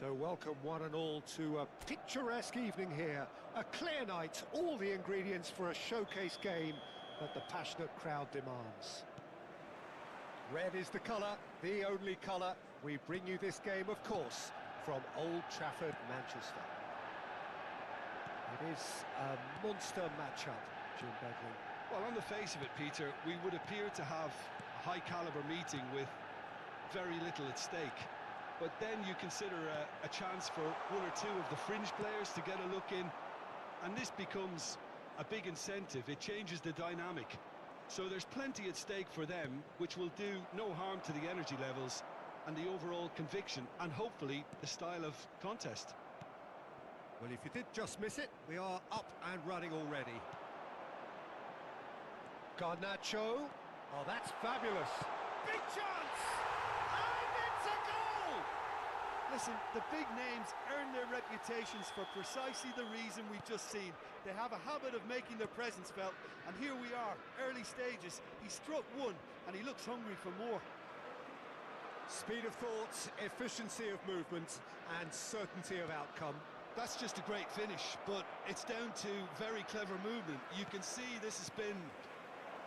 So welcome one and all to a picturesque evening here. A clear night, all the ingredients for a showcase game that the passionate crowd demands. Red is the colour, the only colour. We bring you this game, of course, from Old Trafford, Manchester. It is a monster matchup, Jim Begley. Well, on the face of it, Peter, we would appear to have a high-caliber meeting with very little at stake. But then you consider a chance for one or two of the fringe players to get a look in, and this becomes a big incentive. It changes the dynamic. So there's plenty at stake for them, which will do no harm to the energy levels and the overall conviction, and hopefully the style of contest. Well, if you did just miss it, we are up and running already. Garnacho. Oh, that's fabulous. Big chance! And it's a goal! Listen, the big names earn their reputations for precisely the reason we've just seen. They have a habit of making their presence felt, and here we are, early stages. He struck one, and he looks hungry for more. Speed of thought, efficiency of movement, and certainty of outcome. That's just a great finish, but it's down to very clever movement. You can see this has been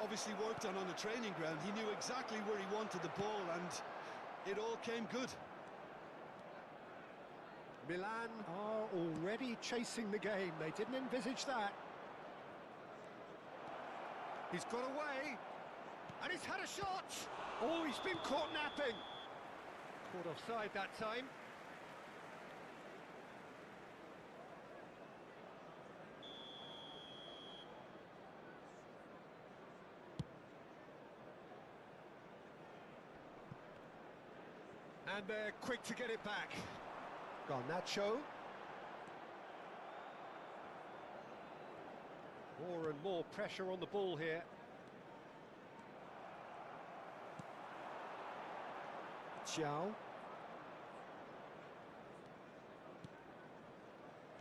obviously worked on the training ground. He knew exactly where he wanted the ball, and it all came good. Milan are already chasing the game. They didn't envisage that. He's got away, and he's had a shot. Oh, he's been caught napping. Caught offside that time. And they're quick to get it back. Garnacho. More and more pressure on the ball here. Xiao.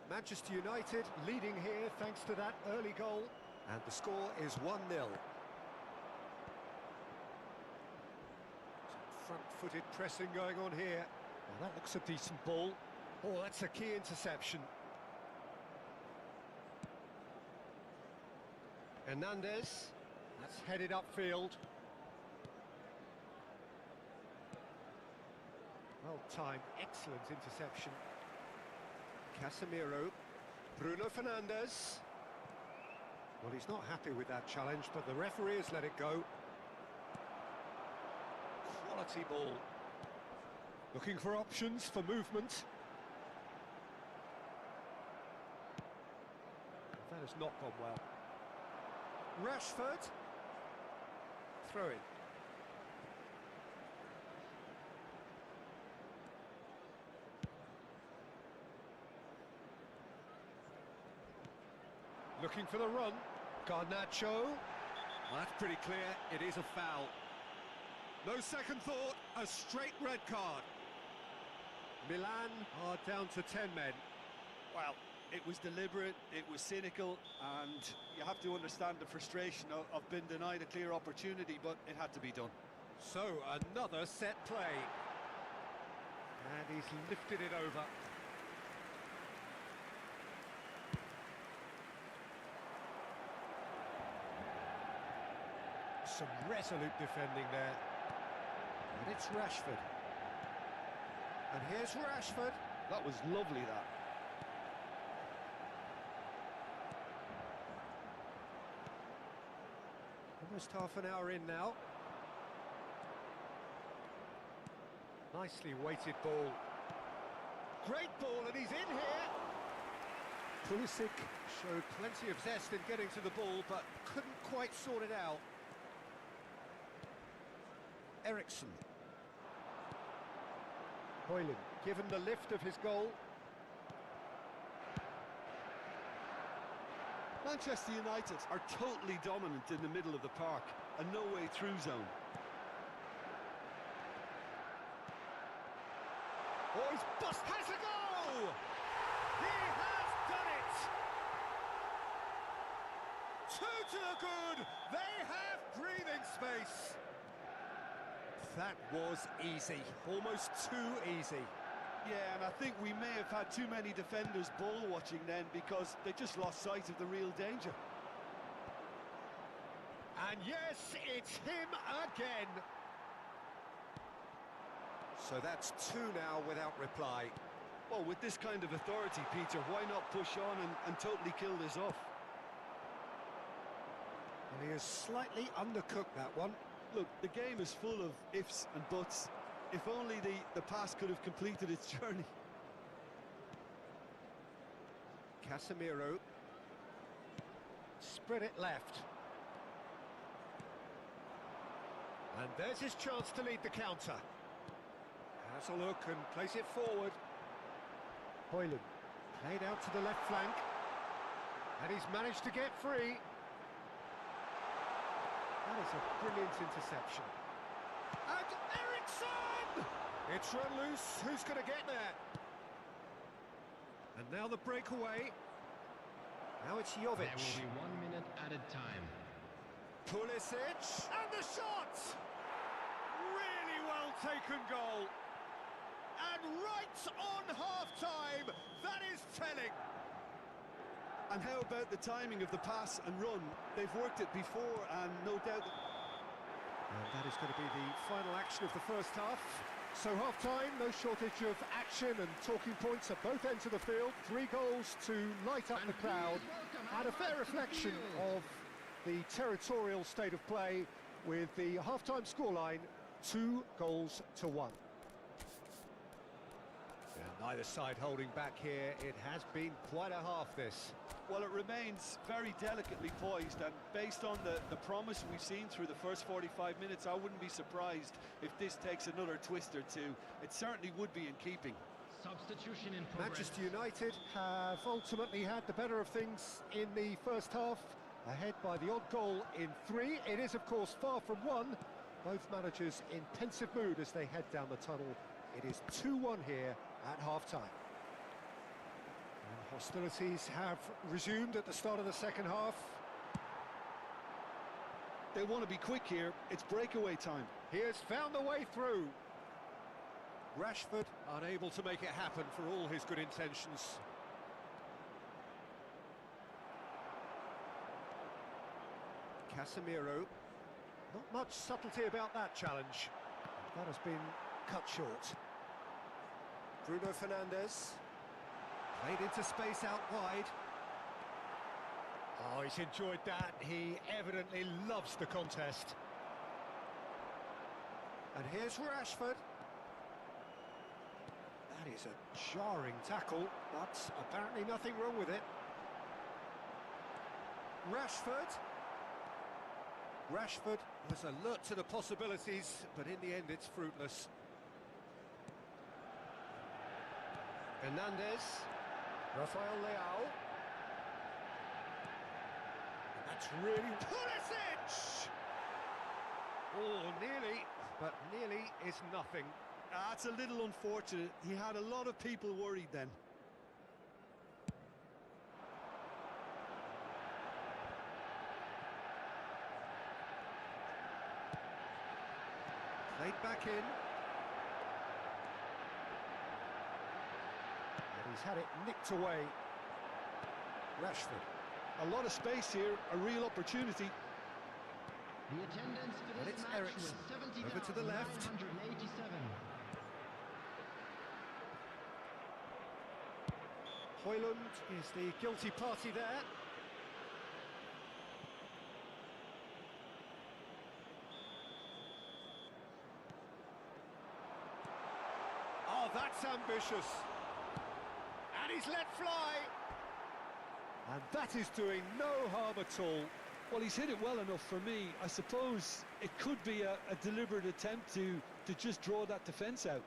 Manchester United leading here thanks to that early goal. And the score is 1-0. Front-footed pressing going on here. Well, that looks a decent ball. Oh, that's a key interception. Hernandez. That's headed upfield. Well timed, excellent interception. Casemiro. Bruno Fernandes. Well, he's not happy with that challenge, but the referee has let it go. Quality ball. Looking for options for movement. That has not gone well. Rashford. Throw in. Looking for the run. Garnacho. Well, that's pretty clear. It is a foul. No second thought, a straight red card. Milan are down to 10 men. Well, it was deliberate, it was cynical, and you have to understand the frustration of being denied a clear opportunity, but it had to be done. So, another set play. And he's lifted it over. Some resolute defending there. And it's Rashford. And here's Rashford. That was lovely, that. Almost half an hour in now. Nicely weighted ball. Great ball, and he's in here. Pulisic showed plenty of zest in getting to the ball, but couldn't quite sort it out. Eriksson. Hoyland, given the lift of his goal. Manchester United are totally dominant in the middle of the park, a no-way through zone. Oh, he's has a goal! He has done it! Two to the good! They have breathing space! That was easy, almost too easy. Yeah, and I think we may have had too many defenders ball watching then because they just lost sight of the real danger. And yes, it's him again. So that's two now without reply. Well, with this kind of authority, Peter, why not push on and totally kill this off? And he has slightly undercooked that one. Look, the game is full of ifs and buts. If only the pass could have completed its journey. Casemiro. Spread it left. And there's his chance to lead the counter. Has a look and plays it forward. Højlund played out to the left flank. And he's managed to get free. That is a brilliant interception. And Eriksson! It's run loose. Who's going to get there? And now the breakaway. Now it's Jovic. There will be 1 minute added time. Pulisic. And the shot! Really well taken goal. And right on half-time. That is telling. And how about the timing of the pass and run? They've worked it before, and no doubt... And that is going to be the final action of the first half. So half-time, no shortage of action and talking points at both ends of the field. 3 goals to light up the crowd. And a fair reflection of the territorial state of play with the half-time scoreline 2-1. And neither side holding back here. It has been quite a half, this. Well, it remains very delicately poised, and based on the promise we've seen through the first 45 minutes, I wouldn't be surprised if this takes another twist or two. It certainly would be in keeping. Substitution in progress. Manchester United have ultimately had the better of things in the first half, ahead by the odd goal in 3. It is, of course, far from 1. Both managers in pensive mood as they head down the tunnel. It is 2-1 here at half-time. And hostilities have resumed at the start of the second half. They want to be quick here. It's breakaway time. He has found the way through. Rashford unable to make it happen for all his good intentions. Casemiro. Not much subtlety about that challenge. That has been cut short. Bruno Fernandes. Played into space out wide. Oh, he's enjoyed that. He evidently loves the contest. And here's Rashford. That is a jarring tackle, but apparently nothing wrong with it. Rashford was alert to the possibilities, but in the end it's fruitless. Hernandez. Rafael Leao. And that's really... Pulisic! Oh, nearly, but nearly is nothing. That's a little unfortunate. He had a lot of people worried then. Played back in. And he's had it nicked away. Rashford. A lot of space here, a real opportunity. The attendance for And this it's match Eriksson. was Over to the left. 70,987. Højlund is the guilty party there. Oh, that's ambitious. And he's let fly. And that is doing no harm at all. Well, he's hit it well enough for me. I suppose it could be a deliberate attempt to just draw that defence out.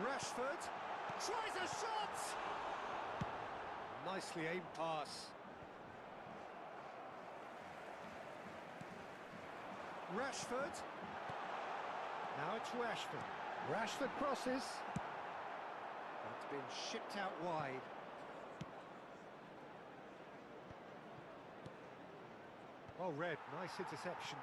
Rashford tries a shot. Nicely aimed pass. Rashford. Now it's Rashford. Rashford crosses. It's been shipped out wide. Well read, nice interception.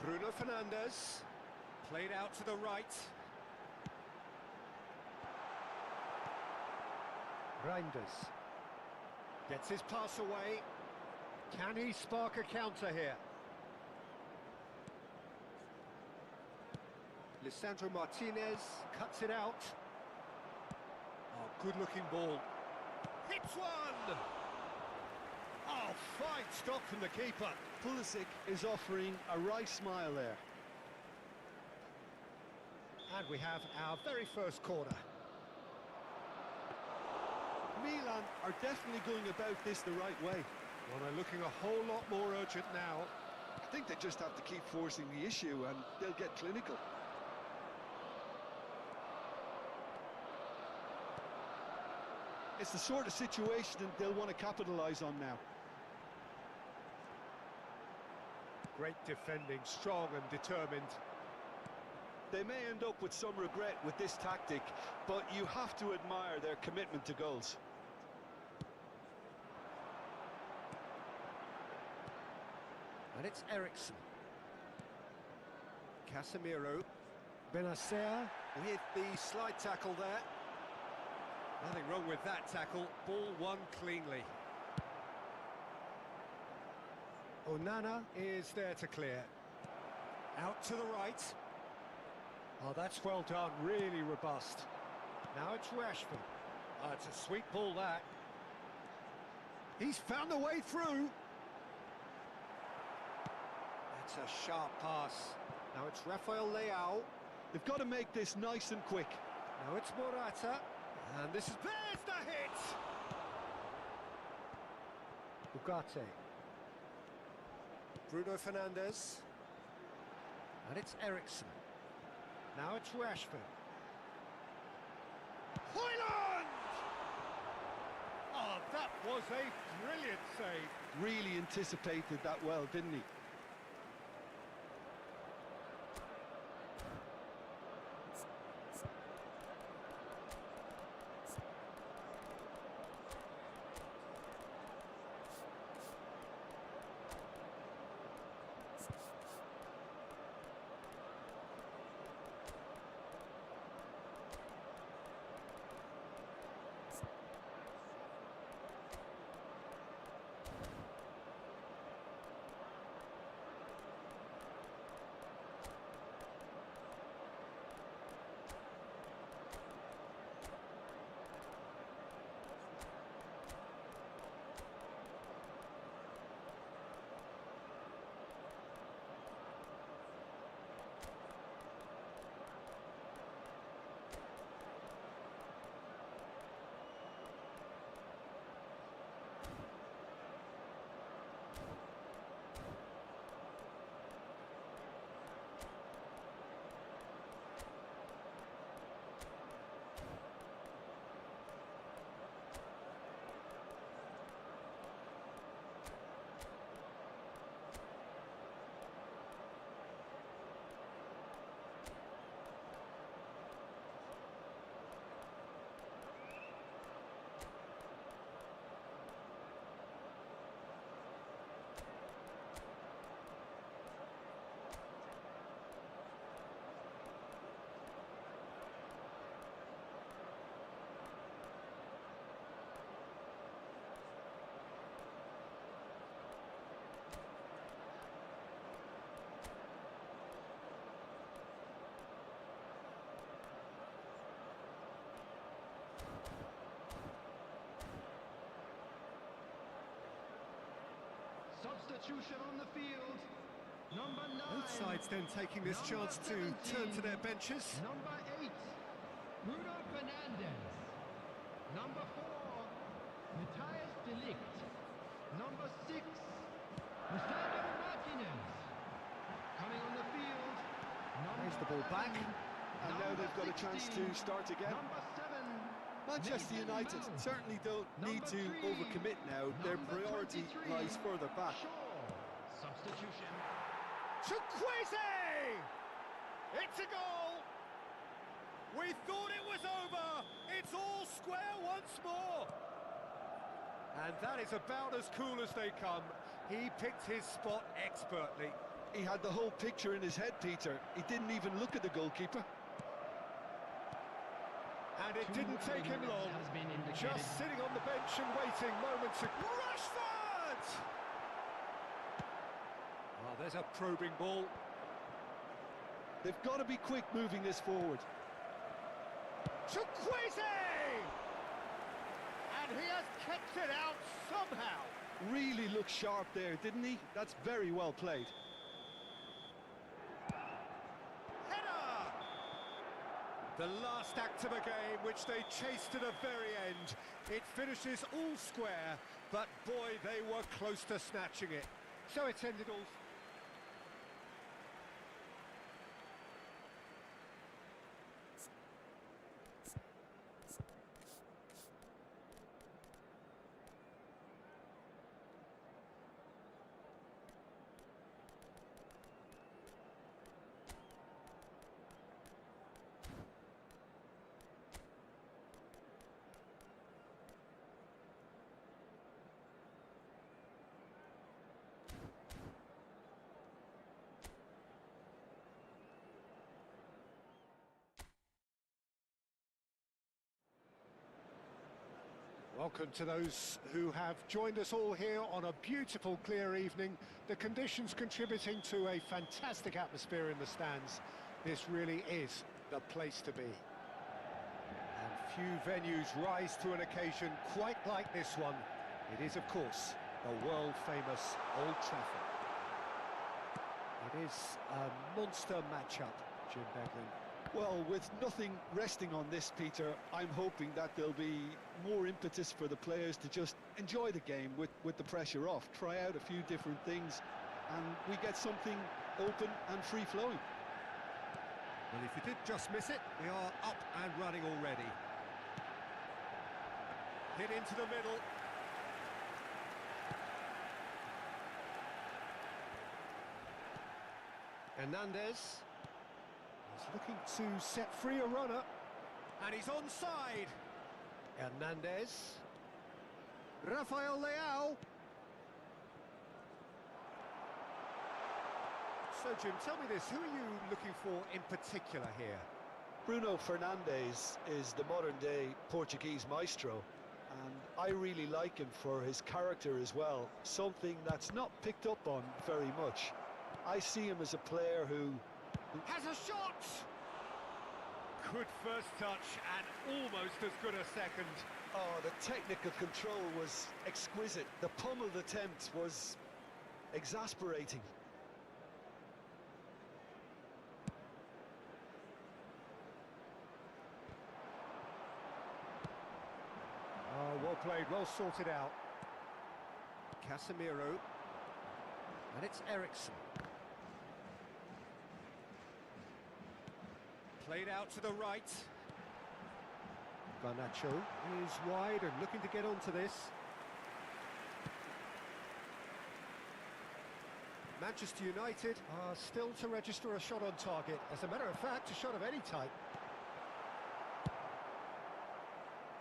Bruno Fernandes, played out to the right. Reinders gets his pass away. Can he spark a counter here? Lisandro Martinez cuts it out. Oh, good-looking ball. Hits one! Oh, fine stop from the keeper. Pulisic is offering a wry smile there. And we have our very first corner. Milan are definitely going about this the right way. Well, they're looking a whole lot more urgent now. I think they just have to keep forcing the issue and they'll get clinical. It's the sort of situation they'll want to capitalise on now. Great defending, strong and determined. They may end up with some regret with this tactic, but you have to admire their commitment to goals. And it's Ericsson. Casemiro. Benacer with the slide tackle there. Nothing wrong with that tackle. Ball won cleanly. Onana is there to clear. Out to the right. Oh, that's well done, really robust. Now it's Rashford. Oh, it's a sweet ball, that. He's found a way through. That's a sharp pass. Now it's Rafael Leao. They've got to make this nice and quick. Now it's Morata. And this is... There's the hit! Ugarte. Bruno Fernandes. And it's Ericsson. Now it's Rashford. Hoyland! Oh, that was a brilliant save. Really anticipated that well, didn't he? Substitution on the field. Number 9. Both sides then taking this chance to turn to their benches. Number 8. Bruno Fernandes. Number 4. Matthias de Ligt. Number 6. Lisandro Martinez. Coming on the field. Plays the ball back. And now they've got a chance to start again. Number 7. Manchester United certainly don't need to overcommit now. Their priority lies further back. Substitution. Chukwueze! It's a goal! We thought it was over! It's all square one! once more! And that is about as cool as they come. He picked his spot expertly. He had the whole picture in his head, Peter. He didn't even look at the goalkeeper. And it didn't take him long. Just sitting on the bench and waiting moments ago. Rashford! Oh, there's a probing ball. They've got to be quick moving this forward. Chukwueze! And he has kept it out somehow. Really looked sharp there, didn't he? That's very well played. Header! The last act of a game which they chased to the very end. It finishes all square, but boy, they were close to snatching it. So it's ended all... Welcome to those who have joined us all here on a beautiful, clear evening. The conditions contributing to a fantastic atmosphere in the stands. This really is the place to be. And few venues rise to an occasion quite like this one. It is, of course, the world-famous Old Trafford. It is a monster matchup, Jim Beglin. Well, with nothing resting on this, Peter, I'm hoping that there'll be more impetus for the players to just enjoy the game with the pressure off, try out a few different things, and we get something open and free-flowing. Well, if you did just miss it, we are up and running already. Hit into the middle. Hernandez. He's looking to set free a runner, and he's onside. Hernandez. Rafael Leao. So, Jim, tell me this, who are you looking for in particular here? Bruno Fernandes is the modern-day Portuguese maestro, and I really like him for his character as well, something that's not picked up on very much. I see him as a player who has a shot! Good first touch and almost as good a second. Oh, the technical control was exquisite. The pummeled attempt was exasperating. Oh, well played, well sorted out. Casemiro. And it's Ericsson. Played out to the right. Garnacho is wide and looking to get onto this. Manchester United are still to register a shot on target. As a matter of fact, a shot of any type.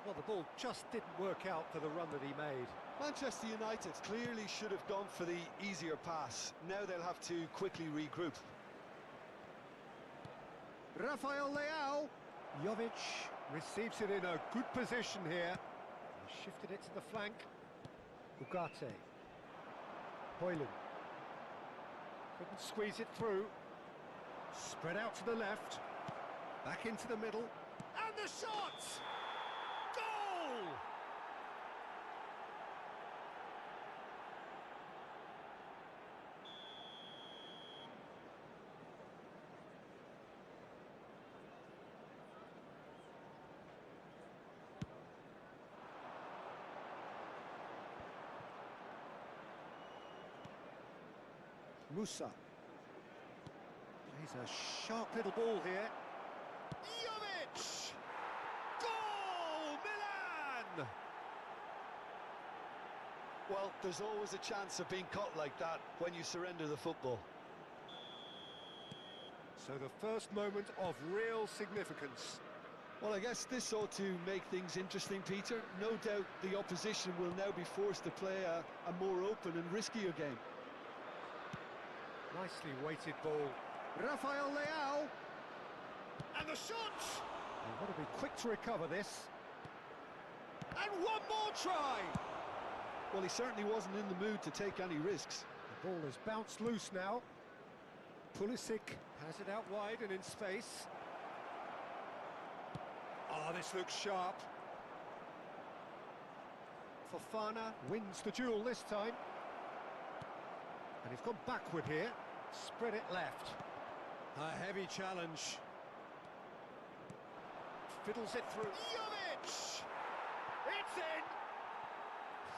Well, the ball just didn't work out for the run that he made. Manchester United clearly should have gone for the easier pass. Now they'll have to quickly regroup. Rafael Leao. Jovic receives it in a good position here. He shifted it to the flank. Ugarte. Hoyland. Couldn't squeeze it through. Spread out to the left. Back into the middle. And the shot! Goal! Musa. He's a sharp little ball here. Jovic! Goal! Milan! Well, there's always a chance of being caught like that when you surrender the football. So the first moment of real significance. Well, I guess this ought to make things interesting, Peter. No doubt the opposition will now be forced to play a more open and riskier game. Nicely weighted ball. Rafael Leao. And the shot! They've got to be quick to recover this. And one more try! Well, he certainly wasn't in the mood to take any risks. The ball has bounced loose now. Pulisic has it out wide and in space. Oh, this looks sharp. Fofana wins the duel this time. And he's gone backward here. Spread it left. A heavy challenge. Fiddles it through. Jovic! It's in!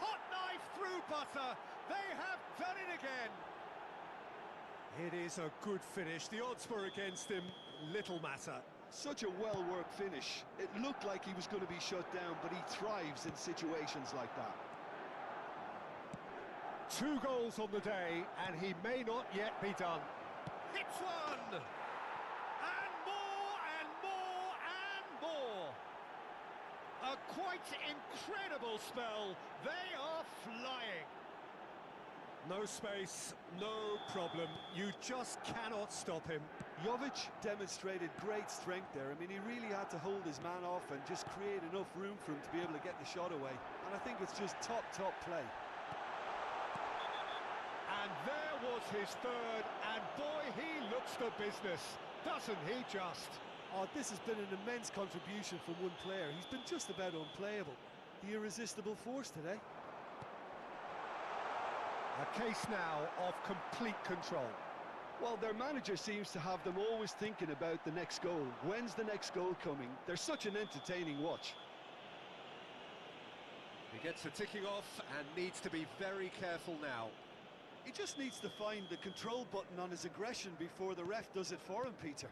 Hot knife through butter. They have done it again. It is a good finish. The odds were against him. Little matter. Such a well-worked finish. It looked like he was going to be shut down, but he thrives in situations like that. 2 goals on the day, and he may not yet be done. Hits one! And more, and more, and more! A quite incredible spell. They are flying. No space, no problem. You just cannot stop him. Jovic demonstrated great strength there. I mean, he really had to hold his man off and just create enough room for him to be able to get the shot away. And I think it's just top play. And there was his third, and boy, he looks the business, doesn't he just? Oh, this has been an immense contribution from one player. He's been just about unplayable. The irresistible force today. A case now of complete control. Well, their manager seems to have them always thinking about the next goal. When's the next goal coming? They're such an entertaining watch. He gets the ticking off and needs to be very careful now. He just needs to find the control button on his aggression before the ref does it for him, Peter.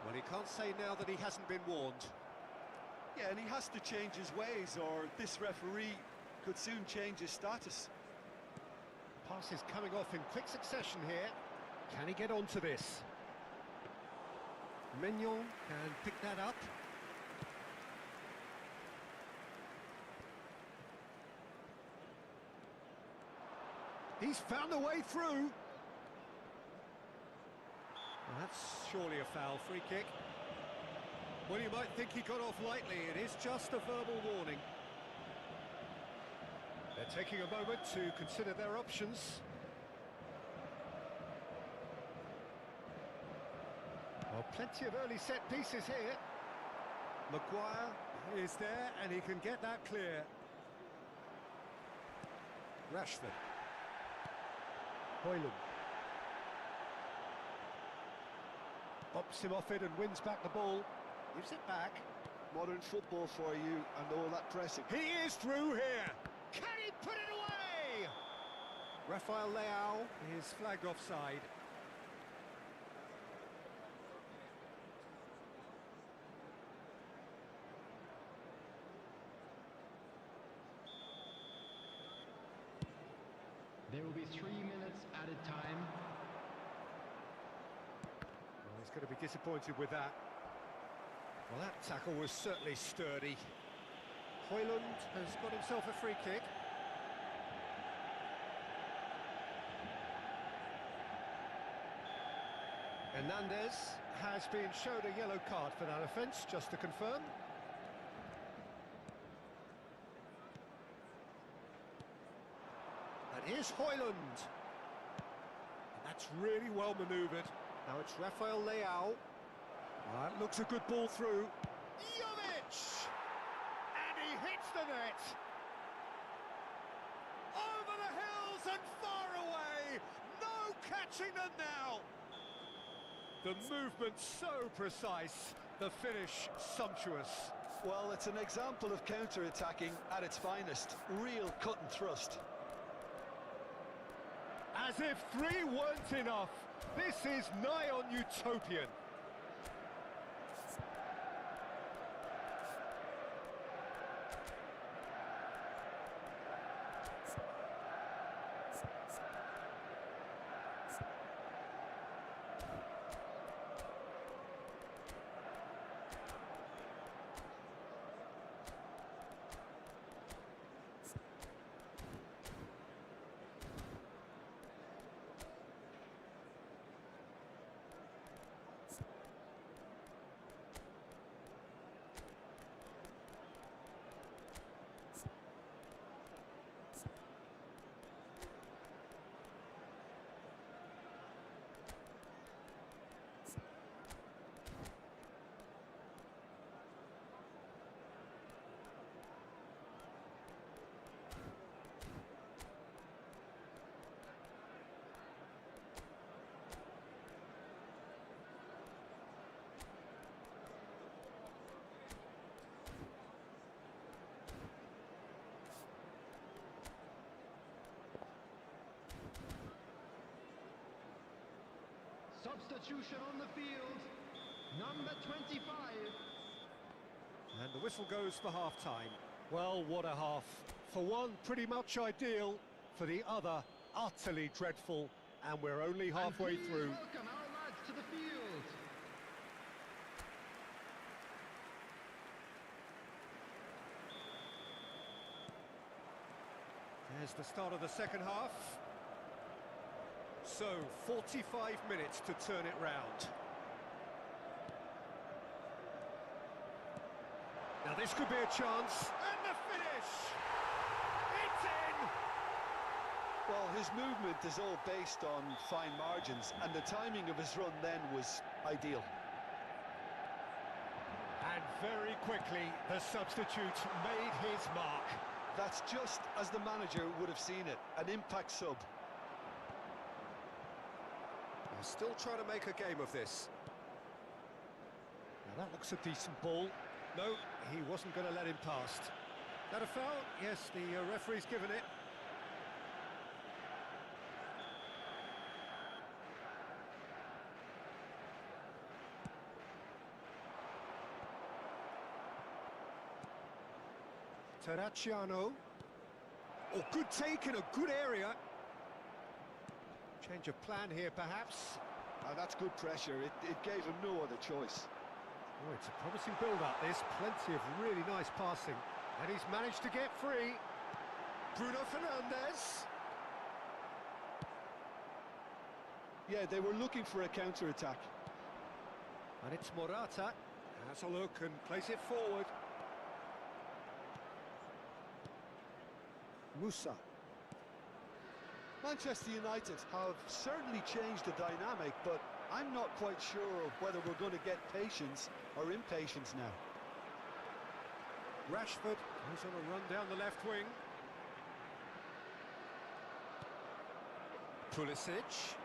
Well, he can't say now that he hasn't been warned. Yeah, and he has to change his ways, or this referee could soon change his status. Pass is coming off in quick succession here. Can he get onto this? Mignon can pick that up. He's found a way through. Well, that's surely a foul. Free kick. Well, you might think he got off lightly. It is just a verbal warning. They're taking a moment to consider their options. Well, plenty of early set pieces here. Maguire is there, and he can get that clear. Rashford. Højlund. Bops him off it and wins back the ball. Gives it back. Modern football for you and all that pressing. He is through here. Can he put it away? Rafael Leao is flagged offside. There will be 3 minutes added time. Well, he's going to be disappointed with that. Well, that tackle was certainly sturdy. Højlund has got himself a free kick. Hernandez has been shown a yellow card for that offence, just to confirm. And here's Højlund. And that's really well manoeuvred. Now it's Rafael Leao. That looks a good ball through. Jovic! And he hits the net. Over the hills and far away. No catching them now. The movement so precise. The finish sumptuous. Well, it's an example of counter-attacking at its finest. Real cut and thrust. As if 3 weren't enough. This is nigh on utopian. Substitution on the field. Number 25. And the whistle goes for half-time. Well, what a half. For one, pretty much ideal. For the other, utterly dreadful. And we're only halfway And please through. welcome our lads to the field. There's the start of the second half. So, 45 minutes to turn it round. Now this could be a chance. And the finish! It's in! Well, his movement is all based on fine margins, and the timing of his run then was ideal. And very quickly, the substitute made his mark. That's just as the manager would have seen it, an impact sub. They're still trying to make a game of this. Now that looks a decent ball. No, he wasn't going to let him past. That a foul? Yes, the referee's given it. Terracciano. Oh, good take in a good area. Change of plan here, perhaps. That's good pressure. It gave him no other choice. Oh, it's a promising build-up, this. Plenty of really nice passing. And he's managed to get free. Bruno Fernandes. Yeah, they were looking for a counter-attack. And it's Morata. Has a look and plays it forward. Musa. Manchester United have certainly changed the dynamic, but I'm not quite sure whether we're going to get patience or impatience now. Rashford goes on a run down the left wing. Pulisic.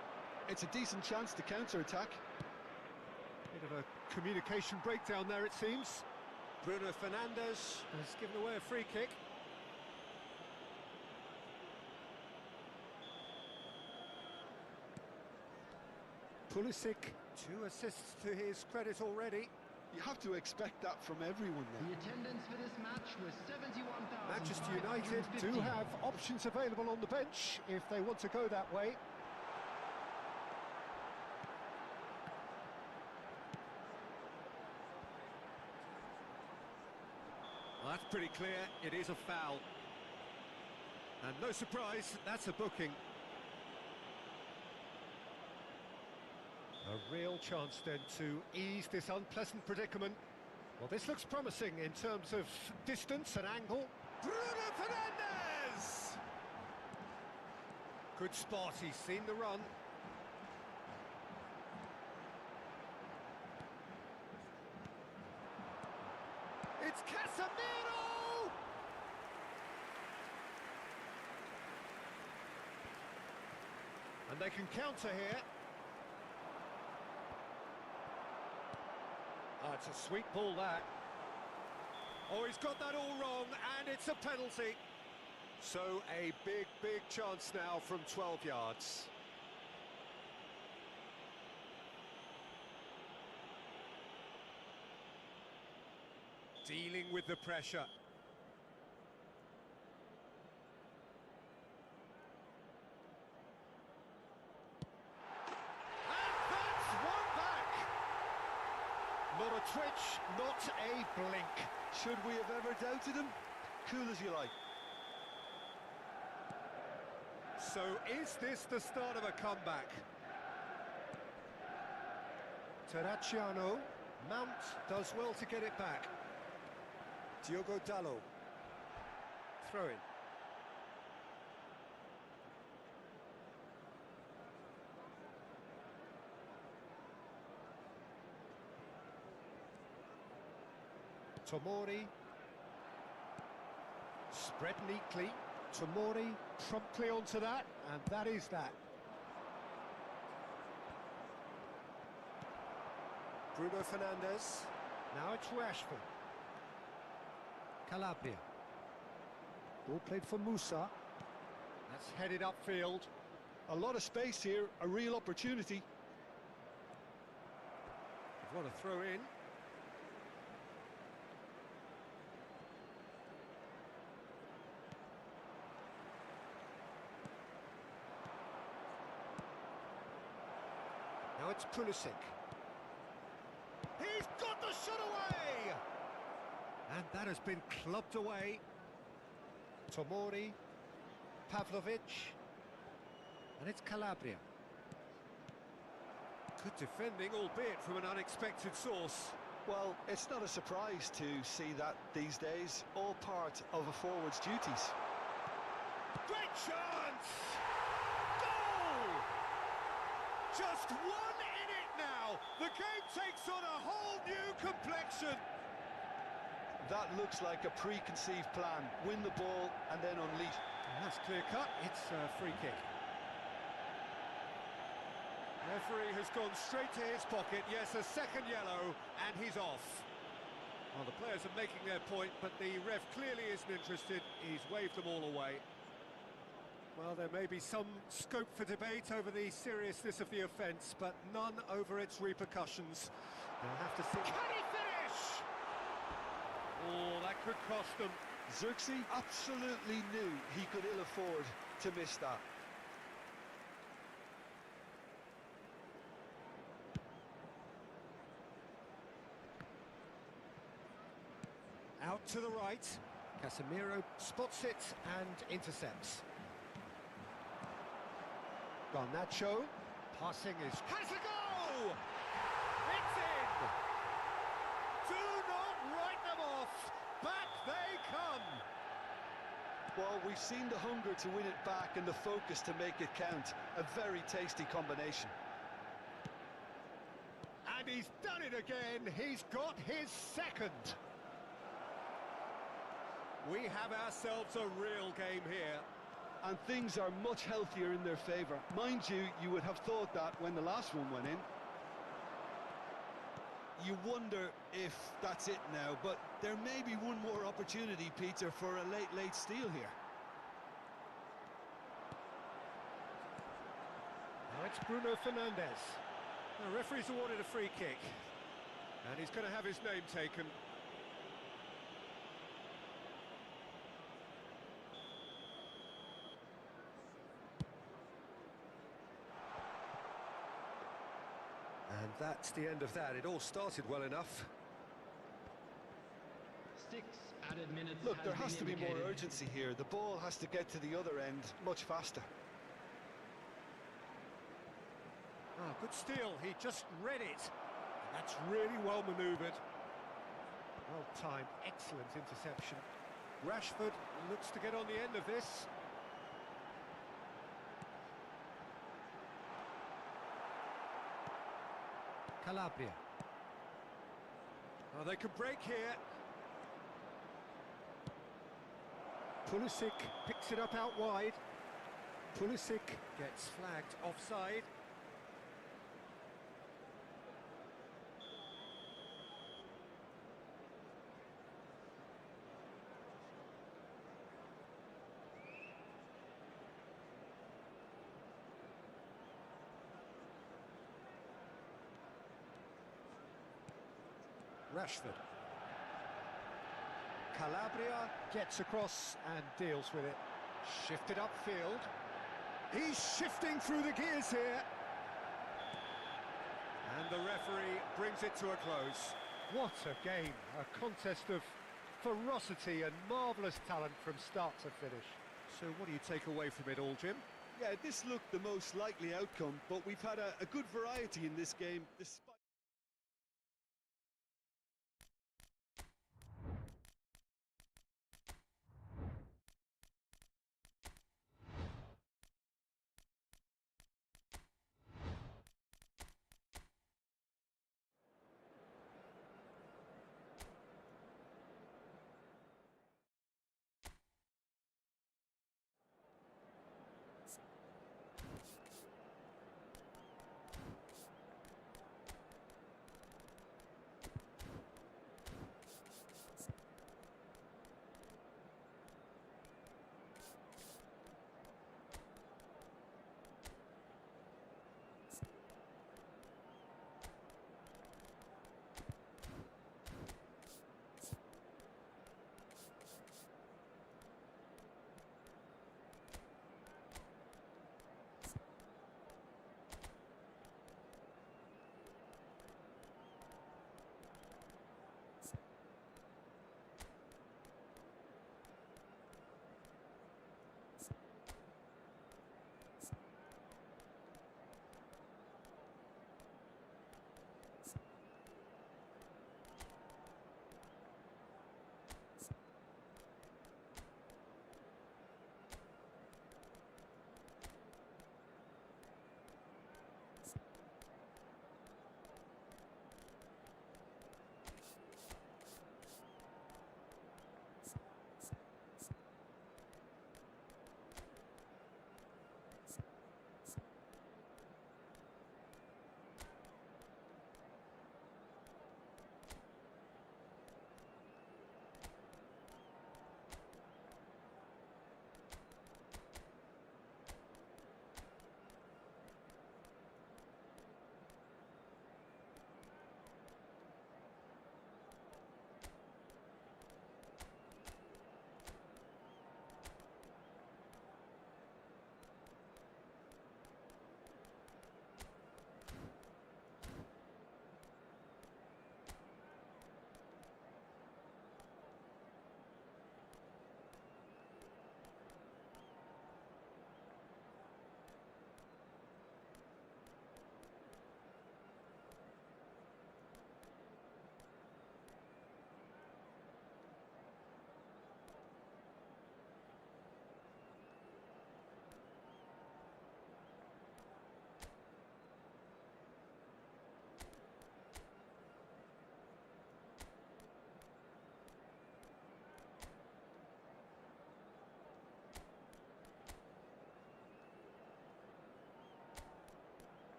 It's a decent chance to counter-attack. Bit of a communication breakdown there, it seems. Bruno Fernandes has given away a free kick. Pulisic, 2 assists to his credit already. You have to expect that from everyone The now. attendance for this match was 71,550. Manchester United do have options available on the bench if they want to go that way. Well, that's pretty clear, it is a foul. And no surprise, that's a booking. A real chance then to ease this unpleasant predicament. Well, this looks promising in terms of distance and angle. Bruno Fernandes! Good spot, he's seen the run. It's Casemiro! And they can counter here. Oh, it's a sweet ball, that. Oh, he's got that all wrong, and it's a penalty. So, a big, big chance now from 12 yards. Dealing with the pressure. Not a twitch, not a blink. Should we have ever doubted him? Cool as you like. So is this the start of a comeback? Terracciano. Mount does well to get it back. Diogo Dalot. Throw in. Tomori, spread neatly. Tomori promptly onto that, and that is that. Bruno Fernandes. Now it's Rashford. Calabria. Ball played for Musa. That's headed upfield. A lot of space here, a real opportunity. What a throw in. Now it's Pulisic. He's got the shot away! And that has been clubbed away. Tomori, Pavlovic, and it's Calabria. Good defending, albeit from an unexpected source. Well, it's not a surprise to see that these days, all part of a forward's duties. Great chance! Goal! Just one in it now. The game takes on a whole new complexion. That looks like a preconceived plan. Win the ball and then unleash. And that's clear cut. It's a free kick. Referee has gone straight to his pocket. Yes, a second yellow, and he's off. Well, the players are making their point, but the ref clearly isn't interested. He's waved them all away. Well, there may be some scope for debate over the seriousness of the offence, but none over its repercussions. They'll have to see. Can he finish? Oh, that could cost them. Xerxes absolutely knew he could ill afford to miss that. Out to the right. Casemiro spots it and intercepts. Garnacho. Passing is... Has a go! It's in! Do not write them off! Back they come! Well, we've seen the hunger to win it back and the focus to make it count. A very tasty combination. And he's done it again. He's got his second. We have ourselves a real game here. And things are much healthier in their favour. Mind you, you would have thought that when the last one went in. You wonder if that's it now, but there may be one more opportunity, Peter, for a late steal here. Now it's Bruno Fernandes. The referee's awarded a free kick. And he's going to have his name taken. And that's the end of that. It all started well enough. 6 added minutes. Look, there has been to be more indicated. urgency here. The ball has to get to the other end much faster. Ah, good steal. He just read it. And that's really well manoeuvred. Well timed. Excellent interception. Rashford looks to get on the end of this. Calabria. Oh, they could break here. Pulisic picks it up out wide. Pulisic gets flagged offside. Rashford. Calabria gets across and deals with it. Shifted upfield. He's shifting through the gears here. And the referee brings it to a close. What a game. A contest of ferocity and marvellous talent from start to finish. So what do you take away from it all, Jim? Yeah, this looked the most likely outcome, but we've had a good variety in this game, despite...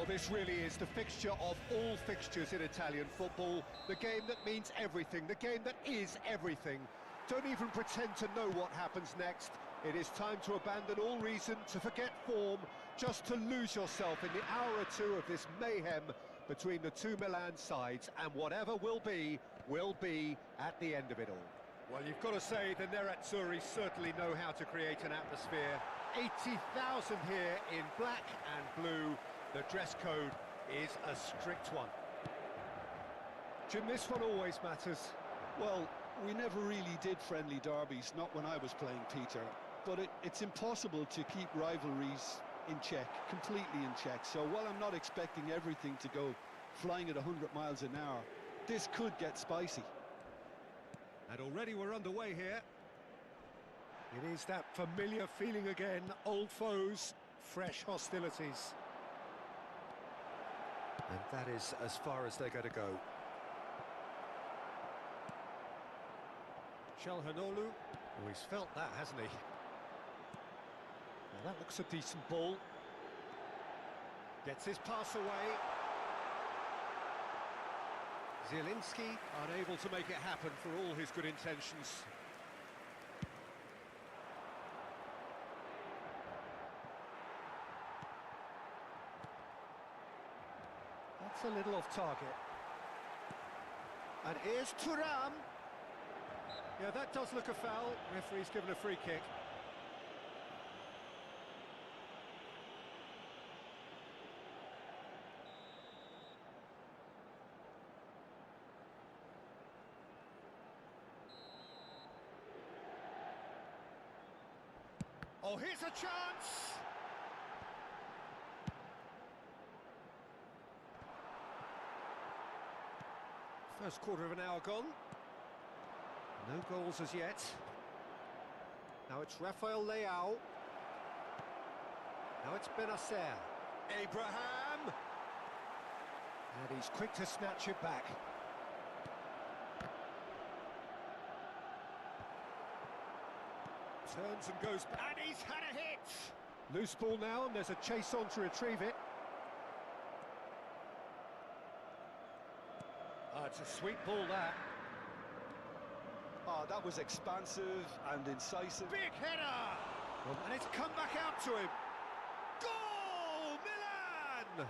Well, this really is the fixture of all fixtures in Italian football. The game that means everything, the game that is everything. Don't even pretend to know what happens next. It is time to abandon all reason, to forget form, just to lose yourself in the hour or two of this mayhem between the two Milan sides, and whatever will be at the end of it all. Well, you've got to say the Nerazzurri certainly know how to create an atmosphere. 80,000 here in black and blue. The dress code is a strict one. Jim, this one always matters. Well, we never really did friendly derbies, not when I was playing, Peter. But it's impossible to keep rivalries in check, completely in check. So while I'm not expecting everything to go flying at 100 miles an hour, this could get spicy. And already we're underway here. It is that familiar feeling again, old foes, fresh hostilities. And that is as far as they're going to go. Çalhanoğlu, oh, he's felt that, hasn't he? Well, that looks a decent ball. Gets his pass away. Zielinski unable to make it happen for all his good intentions. That's a little off target. And here's Thuram. Yeah, that does look a foul. Referee's given a free kick. Oh, here's a chance! First quarter of an hour gone. No goals as yet. Now it's Rafael Leao. Now it's Benacer. Abraham! And he's quick to snatch it back. Turns and goes, and he's had a hit! Loose ball now, and there's a chase on to retrieve it. Oh, it's a sweet ball, that. Oh, that was expansive and incisive. Big header! And it's come back out to him. Goal! Milan!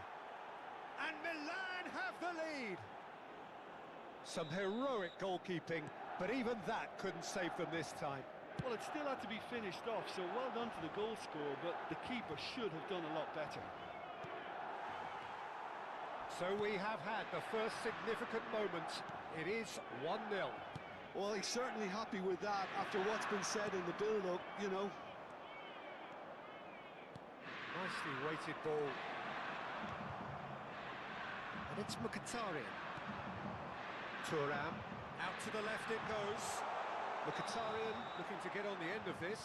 And Milan have the lead. Some heroic goalkeeping, but even that couldn't save them this time. Well, it still had to be finished off, so well done to the goal scorer, but the keeper should have done a lot better. So we have had the first significant moment. It is 1-0. Well, he's certainly happy with that after what's been said in the build-up, you know. Nicely weighted ball. And it's Mkhitaryan. Thuram, out to the left it goes. Mkhitaryan looking to get on the end of this.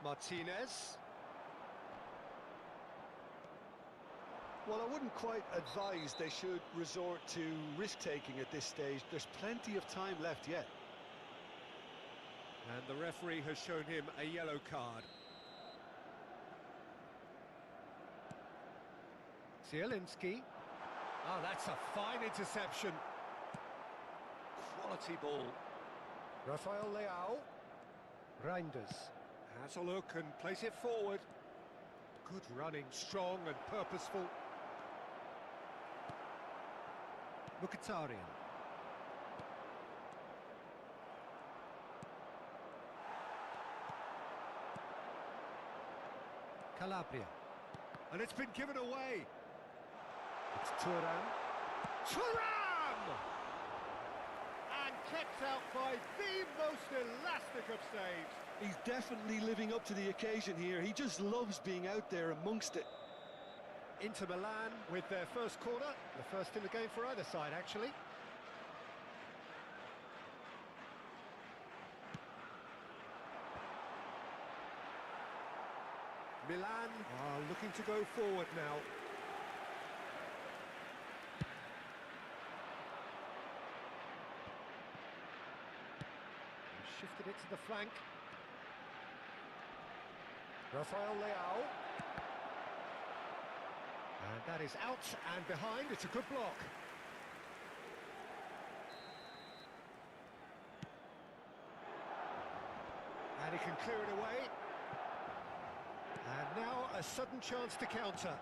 Martinez. Well, I wouldn't quite advise they should resort to risk-taking at this stage. There's plenty of time left yet. And the referee has shown him a yellow card. Zielinski. Oh, that's a fine interception. Quality ball. Rafael Leao. Reinders. Has a look and plays it forward. Good running, strong and purposeful. Mkhitaryan. Calabria. And it's been given away. It's Thuram. Thuram! And kept out by the most elastic of saves. He's definitely living up to the occasion here. He just loves being out there amongst it. Inter Milan with their first corner, the first in the game for either side, actually. Milan are looking to go forward now. shifted it to the flank. Rafael Leao. And that is out and behind. It's a good block. And he can clear it away. And now a sudden chance to counter.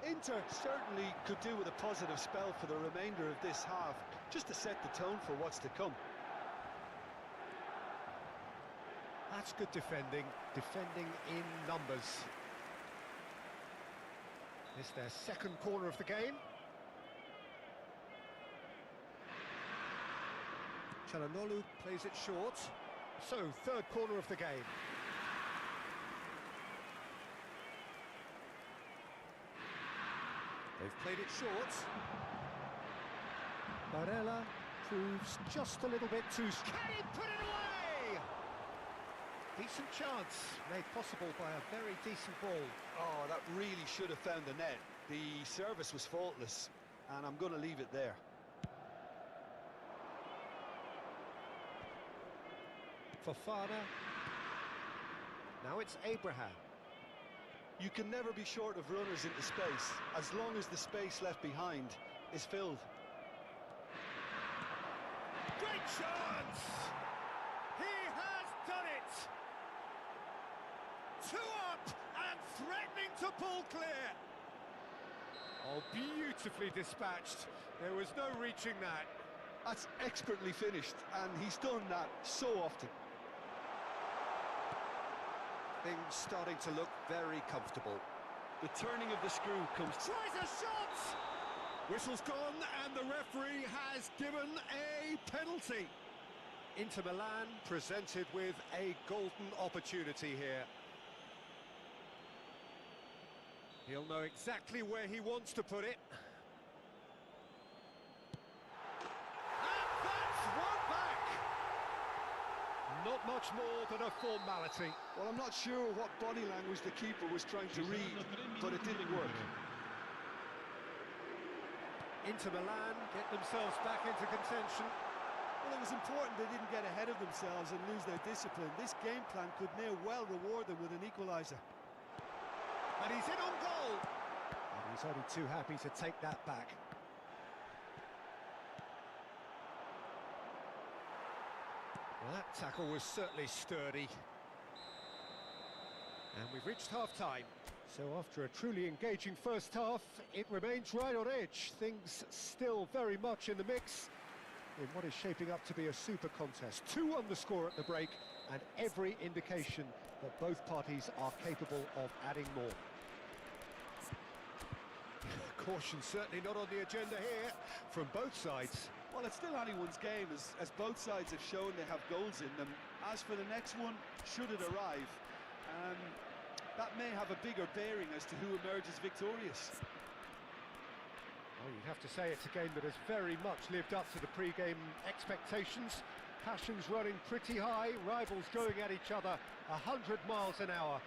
Inter certainly could do with a positive spell for the remainder of this half, just to set the tone for what's to come. That's good defending in numbers. It's their second corner of the game. Çalhanoğlu plays it short. So, third corner of the game. They've played it short. Barella proves just a little bit too... Can he put it away? Decent chance, made possible by a very decent ball. Oh, that really should have found the net. The service was faultless, and I'm going to leave it there. Fofana. Now it's Abraham. You can never be short of runners into space, as long as the space left behind is filled. Great chance! He has done it! 2 up and threatening to pull clear. Oh, beautifully dispatched. There was no reaching that. That's expertly finished, and he's done that so often. Things starting to look very comfortable. The turning of the screw comes... Tries a shot! Whistle's gone and the referee has given a penalty. Inter Milan presented with a golden opportunity here. He'll know exactly where he wants to put it. And that's one back! Not much more than a formality. Well, I'm not sure what body language the keeper was trying to read, but it didn't work. Inter Milan get themselves back into contention. Well, it was important they didn't get ahead of themselves and lose their discipline. This game plan could near well reward them with an equaliser. And he's in on goal. And he's only too happy to take that back. Well, that tackle was certainly sturdy. And we've reached half-time. So after a truly engaging first half, it remains right on edge. Things still very much in the mix in what is shaping up to be a super contest. 2 on the score at the break, and every indication that both parties are capable of adding more. Caution certainly not on the agenda here from both sides. Well, it's still anyone's game, as both sides have shown they have goals in them. As for the next one, should it arrive, that may have a bigger bearing as to who emerges victorious. Well, you'd have to say it's a game that has very much lived up to the pre-game expectations. Passions running pretty high, rivals going at each other 100 miles an hour.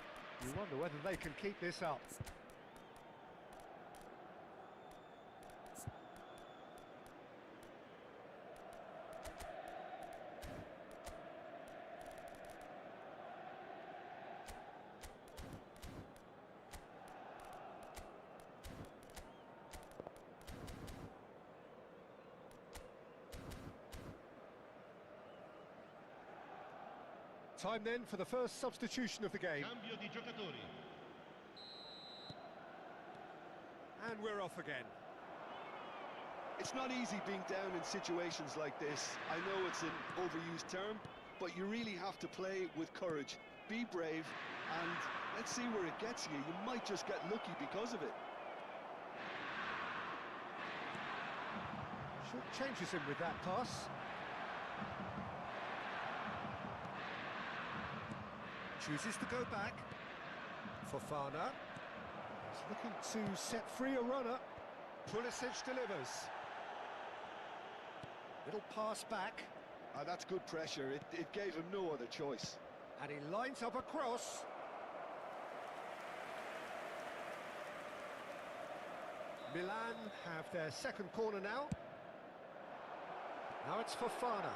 You wonder whether they can keep this up. Time then for the first substitution of the game. Cambio di giocatori. And we're off again. It's not easy being down in situations like this. I know it's an overused term, but you really have to play with courage. Be brave, and let's see where it gets you. You might just get lucky because of it. Short changes him with that pass. Chooses to go back. Fofana is looking to set free a runner. Pulisic delivers. Little pass back. That's good pressure. It gave him no other choice. And he lines up a cross. Milan have their second corner now. Now it's Fofana.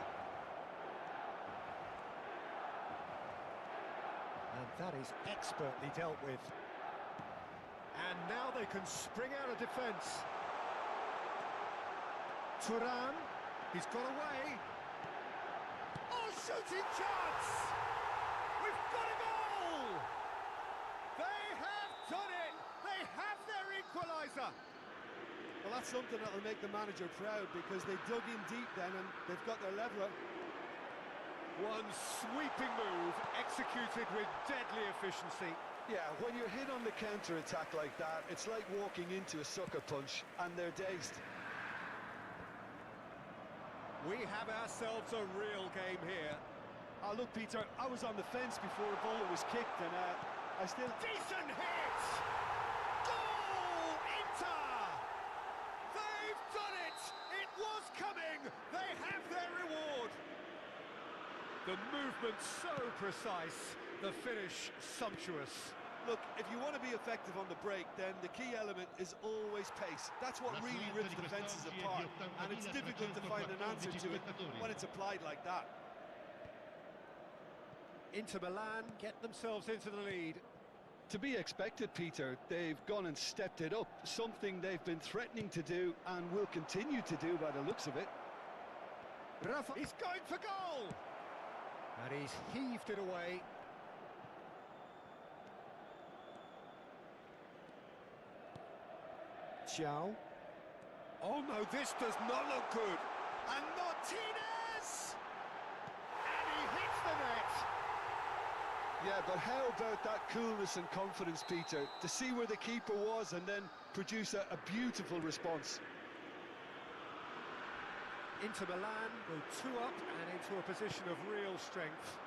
And that is expertly dealt with. And now they can spring out of defence. Turan, he's got away. Oh, shooting chance! We've got a goal! They have done it! They have their equaliser! Well, that's something that'll make the manager proud, because they dug in deep then and they've got their leveller. One sweeping move executed with deadly efficiency. Yeah, when you're hit on the counter-attack like that, it's like walking into a sucker punch, and they're dazed. We have ourselves a real game here. Oh, look, Peter, I was on the fence before the ball was kicked, and I still... Decent hit! Goal! Inter! They've done it! It was coming! They have their reward! The movement so precise, the finish sumptuous. Look, if you want to be effective on the break, then the key element is always pace. That's what really rips defences apart, and it's difficult to find an answer to it when it's applied like that. Inter Milan get themselves into the lead. To be expected, Peter. They've gone and stepped it up, something they've been threatening to do and will continue to do by the looks of it. Rafa, he's going for goal! And he's heaved it away. Xiao. Oh no, this does not look good. And Martinez! And he hits the net! Yeah, but how about that coolness and confidence, Peter, to see where the keeper was and then produce a beautiful response. Inter Milan go 2 up and into a position of real strength.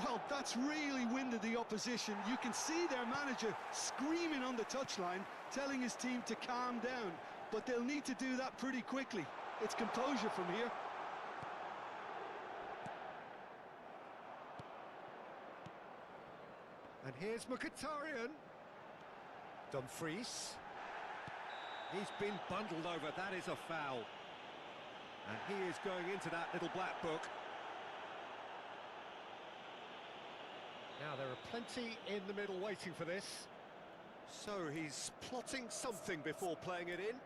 Well, that's really winded the opposition. You can see their manager screaming on the touchline, telling his team to calm down, but they'll need to do that pretty quickly. It's composure from here. And here's Mkhitaryan. Dumfries. He's been bundled over, that is a foul. And he is going into that little black book. Now there are plenty in the middle waiting for this. So he's plotting something before playing it in.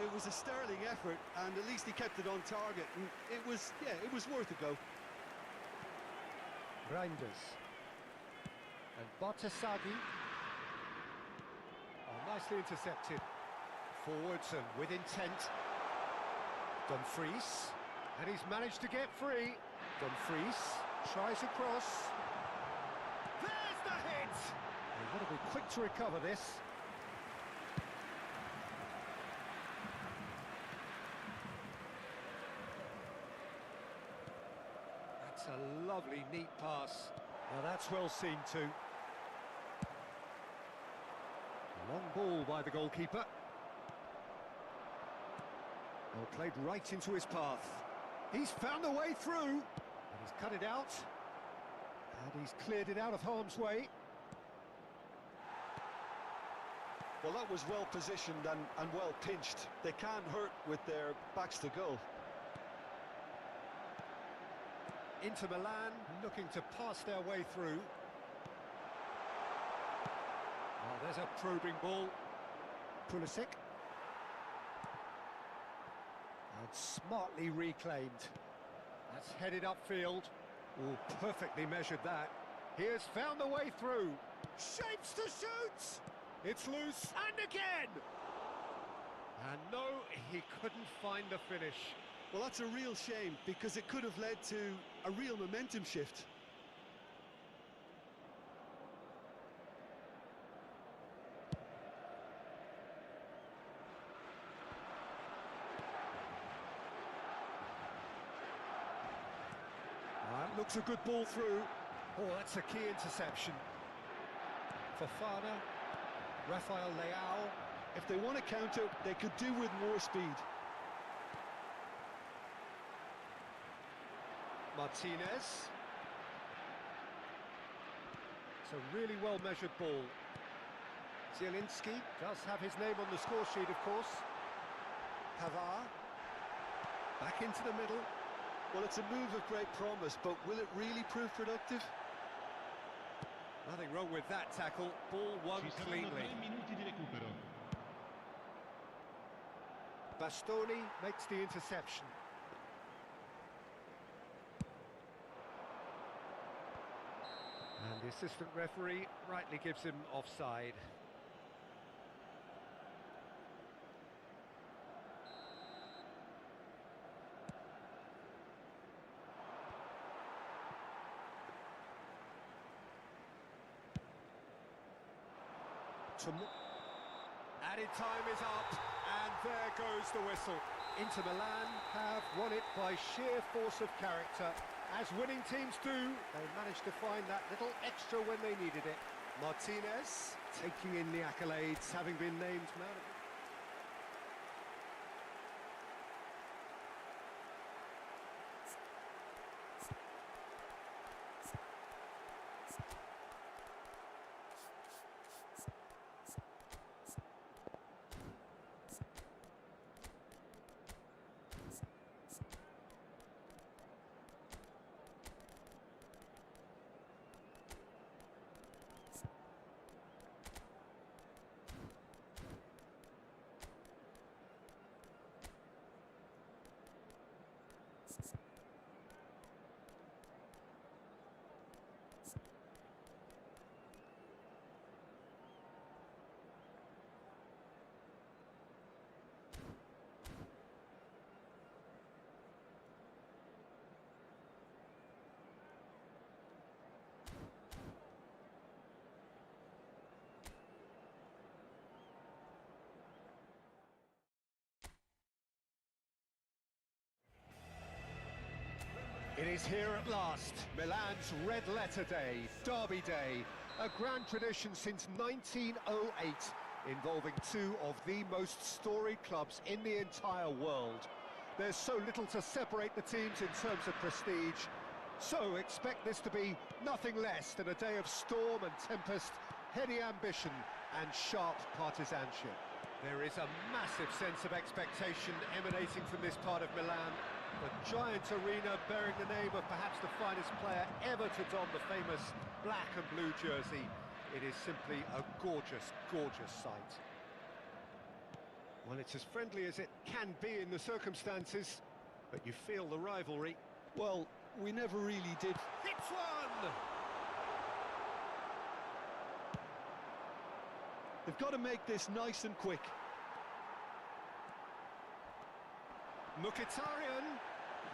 It was a sterling effort, and at least he kept it on target, and it was worth a go. Reinders. And Bartasagi. Oh, nicely intercepted. Forwards and with intent. Dumfries. And he's managed to get free. Dumfries tries across. There's the hit! They've got to be quick to recover this. That's a lovely, neat pass. Now that's well seen too. Long ball by the goalkeeper. Well, played right into his path. He's found a way through. And he's cut it out. And he's cleared it out of harm's way. Well, that was well positioned and well pinched. They can't hurt with their backs to goal. Inter Milan looking to pass their way through. Oh, there's a probing ball. Pulisic. And smartly reclaimed. That's headed upfield. Oh, perfectly measured that. He has found the way through. Shapes to shoot! It's loose, and again! And no, he couldn't find the finish. Well, that's a real shame, because it could have led to a real momentum shift. That looks a good ball through. Oh, that's a key interception. Fofana, Rafael Leao. If they want to counter, they could do with more speed. Martinez. It's a really well-measured ball. Zielinski does have his name on the score sheet, of course. Pavard. Back into the middle. Well, it's a move of great promise, but will it really prove productive? Nothing wrong with that tackle. Ball won cleanly. Bastoni makes the interception. And the assistant referee rightly gives him offside. Added time is up, and there goes the whistle. Inter Milan have won it by sheer force of character. As winning teams do, they managed to find that little extra when they needed it. Martinez taking in the accolades, having been named man of the... It is here at last, Milan's red letter day, Derby Day, a grand tradition since 1908, involving two of the most storied clubs in the entire world. There's so little to separate the teams in terms of prestige, so expect this to be nothing less than a day of storm and tempest, heady ambition and sharp partisanship. There is a massive sense of expectation emanating from this part of Milan. The giant arena bearing the name of perhaps the finest player ever to don the famous black and blue jersey. It is simply a gorgeous, gorgeous sight. Well, it's as friendly as it can be in the circumstances, but you feel the rivalry. Well, we never really did. Hits one! They've got to make this nice and quick. Mkhitaryan.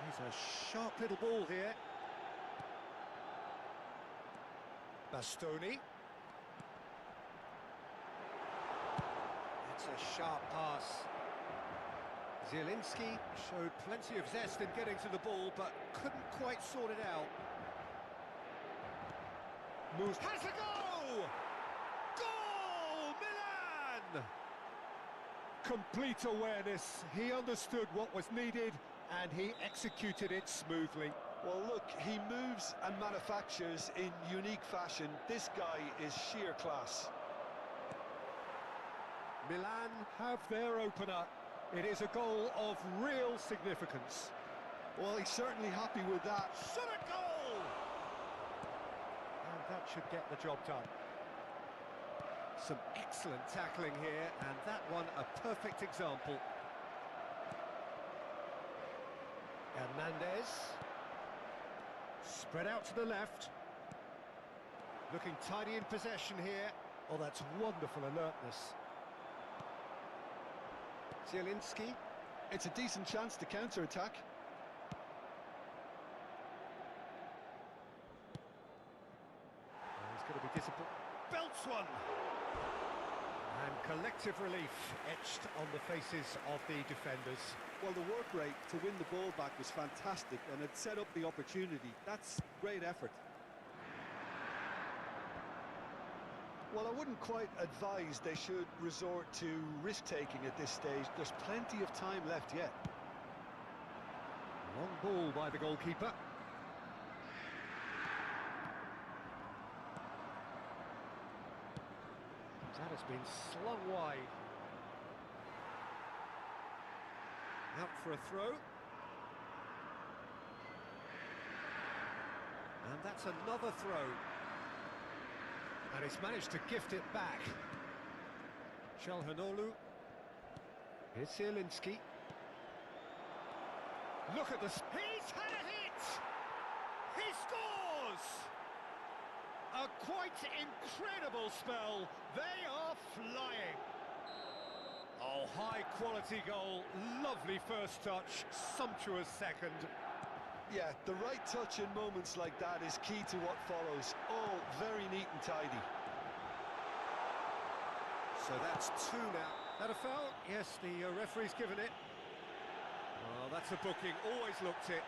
He's a sharp little ball here. Bastoni. It's a sharp pass. Zielinski showed plenty of zest in getting to the ball, but couldn't quite sort it out. Moves. Has a go! Goal! Milan! Complete awareness. He understood what was needed, and he executed it smoothly. Well, look, he moves and manufactures in unique fashion. This guy is sheer class. Milan have their opener. It is a goal of real significance. Well, he's certainly happy with that. Shot a goal! And that should get the job done. Some excellent tackling here, and that one a perfect example. Hernandez. Spread out to the left. Looking tidy in possession here. Oh, that's wonderful alertness. Zielinski. It's a decent chance to counter-attack. He's going to be disappointed. Belts one! And collective relief etched on the faces of the defenders. Well, the work rate to win the ball back was fantastic, and it set up the opportunity. That's great effort. Well, I wouldn't quite advise they should resort to risk-taking at this stage. There's plenty of time left yet. Long ball by the goalkeeper. has been slung wide. Out for a throw. And that's another throw. And he's managed to gift it back. Çalhanoğlu. Here's Zielinski. Look at this. He's had a hit! He scores! A quite incredible spell. They are flying. Oh, high-quality goal. Lovely first touch. Sumptuous second. Yeah, the right touch in moments like that is key to what follows. All very neat and tidy. So that's two now. That a foul? Yes, the referee's given it. Oh, that's a booking. Always looked it.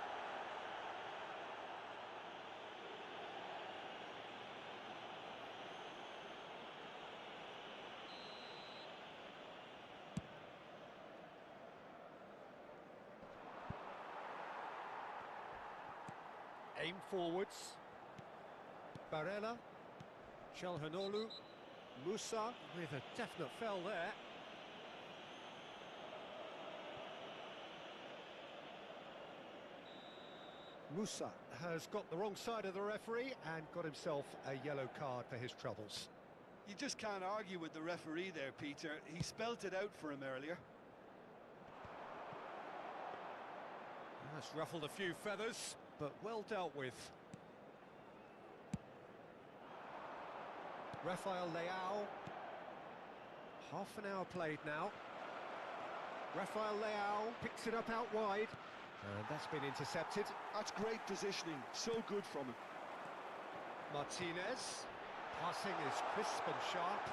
Aim forwards. Barella. Çalhanoğlu. Musa with a definite foul there. Musa has got the wrong side of the referee and got himself a yellow card for his troubles. You just can't argue with the referee there, Peter. He spelt it out for him earlier. That's ruffled a few feathers, but well dealt with. Rafael Leao. Half an hour played now. Rafael Leao picks it up out wide. And that's been intercepted. That's great positioning, so good from him. Martinez. Passing is crisp and sharp.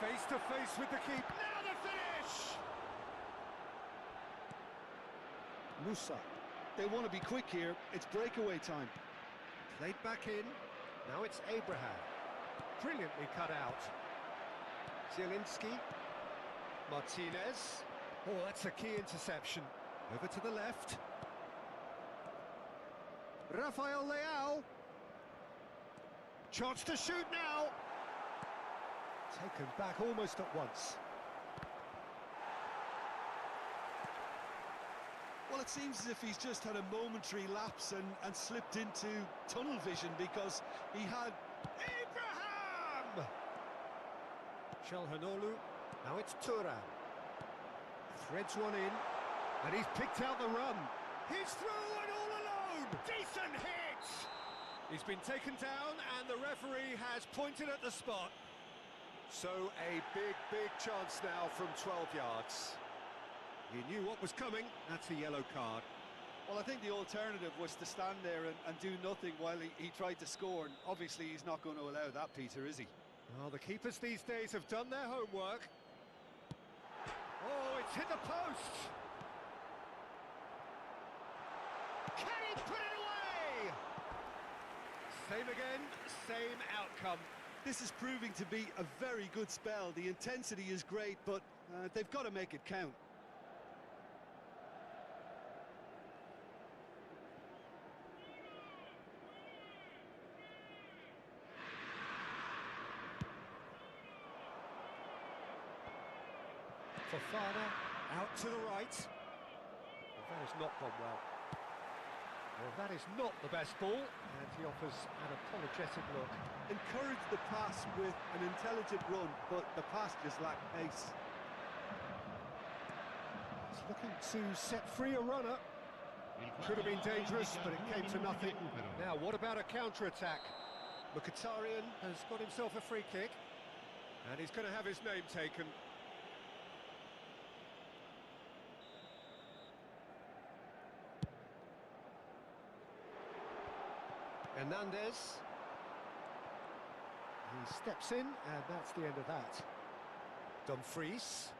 Face to face with the keeper. Now the finish! Musa. They want to be quick here. It's breakaway time. Played back in. Now it's Abraham. Brilliantly cut out. Zielinski. Martinez. Oh, that's a key interception. Over to the left. Rafael Leao. Chance to shoot now. Taken back almost at once. Well, it seems as if he's just had a momentary lapse and slipped into tunnel vision because he had... Abraham! Çalhanoğlu. Now it's Thuram. Threads one in. And he's picked out the run. He's through and all alone. Decent hit. He's been taken down and the referee has pointed at the spot. So a big chance now from 12 yards. He knew what was coming. That's a yellow card. Well, I think the alternative was to stand there and do nothing while he tried to score. And obviously, he's not going to allow that, Peter, is he? Well, the keepers these days have done their homework. Oh, it's hit the post. Can he put it away? Same again, same outcome. This is proving to be a very good spell. The intensity is great, but they've got to make it count. Fofana out to the right. Well, that has not gone well. Well, that is not the best ball, and he offers an apologetic look. Encourage the pass with an intelligent run, but the pass just lacked pace. He's looking to set free a runner. Could have been dangerous, but it came to nothing. Now, what about a counter-attack? Mkhitaryan has got himself a free kick, and he's going to have his name taken. Hernandez. He steps in, and that's the end of that. Dumfries.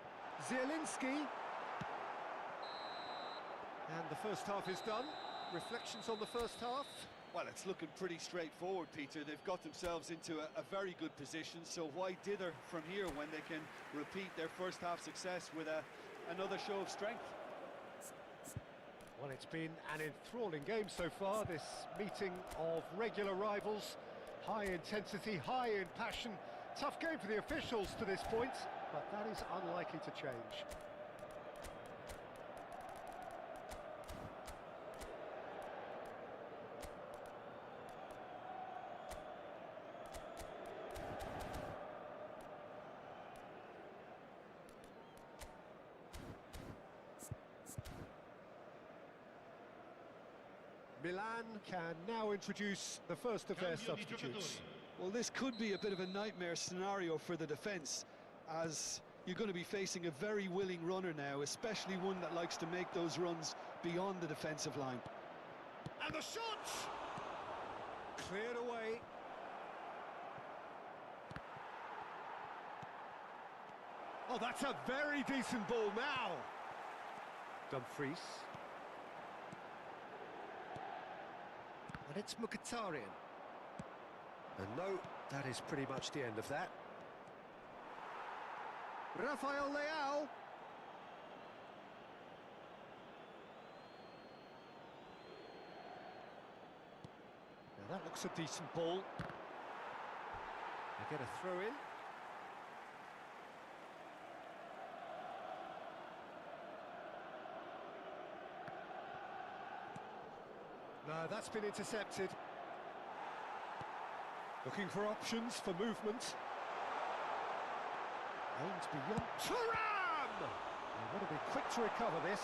Zielinski. And the first half is done. Reflections on the first half? Well, it's looking pretty straightforward, Peter. They've got themselves into a very good position, so why dither from here when they can repeat their first half success with another show of strength? Well, it's been an enthralling game so far, this meeting of regular rivals. High intensity, high in passion, Tough game for the officials to this point, but that is unlikely to change. Milan can now introduce the first of their substitutes. Well, this could be a bit of a nightmare scenario for the defence, as you're going to be facing a very willing runner now, especially one that likes to make those runs beyond the defensive line. And the shot! Cleared away. Oh, that's a very decent ball now. Dumfries. And it's Mkhitaryan. And no, that is pretty much the end of that. Rafael Leao. Now that looks a decent ball. They get a throw in. No, that's been intercepted. Looking for options for movement. Aims beyond. Thuram! They want to be quick to recover this.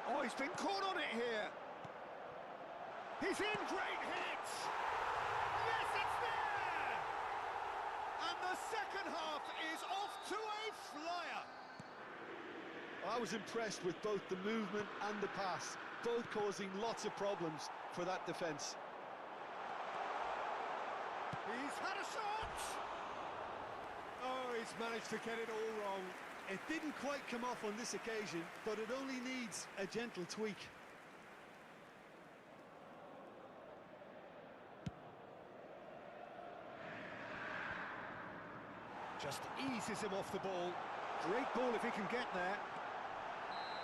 Oh, he's been caught on it here. He's in, great hit! Yes, it's there! And the second half is off to a flyer. I was impressed with both the movement and the pass, both causing lots of problems for that defence. He's had a shot! Oh, he's managed to get it all wrong. It didn't quite come off on this occasion, but it only needs a gentle tweak. Just eases him off the ball. Great ball if he can get there.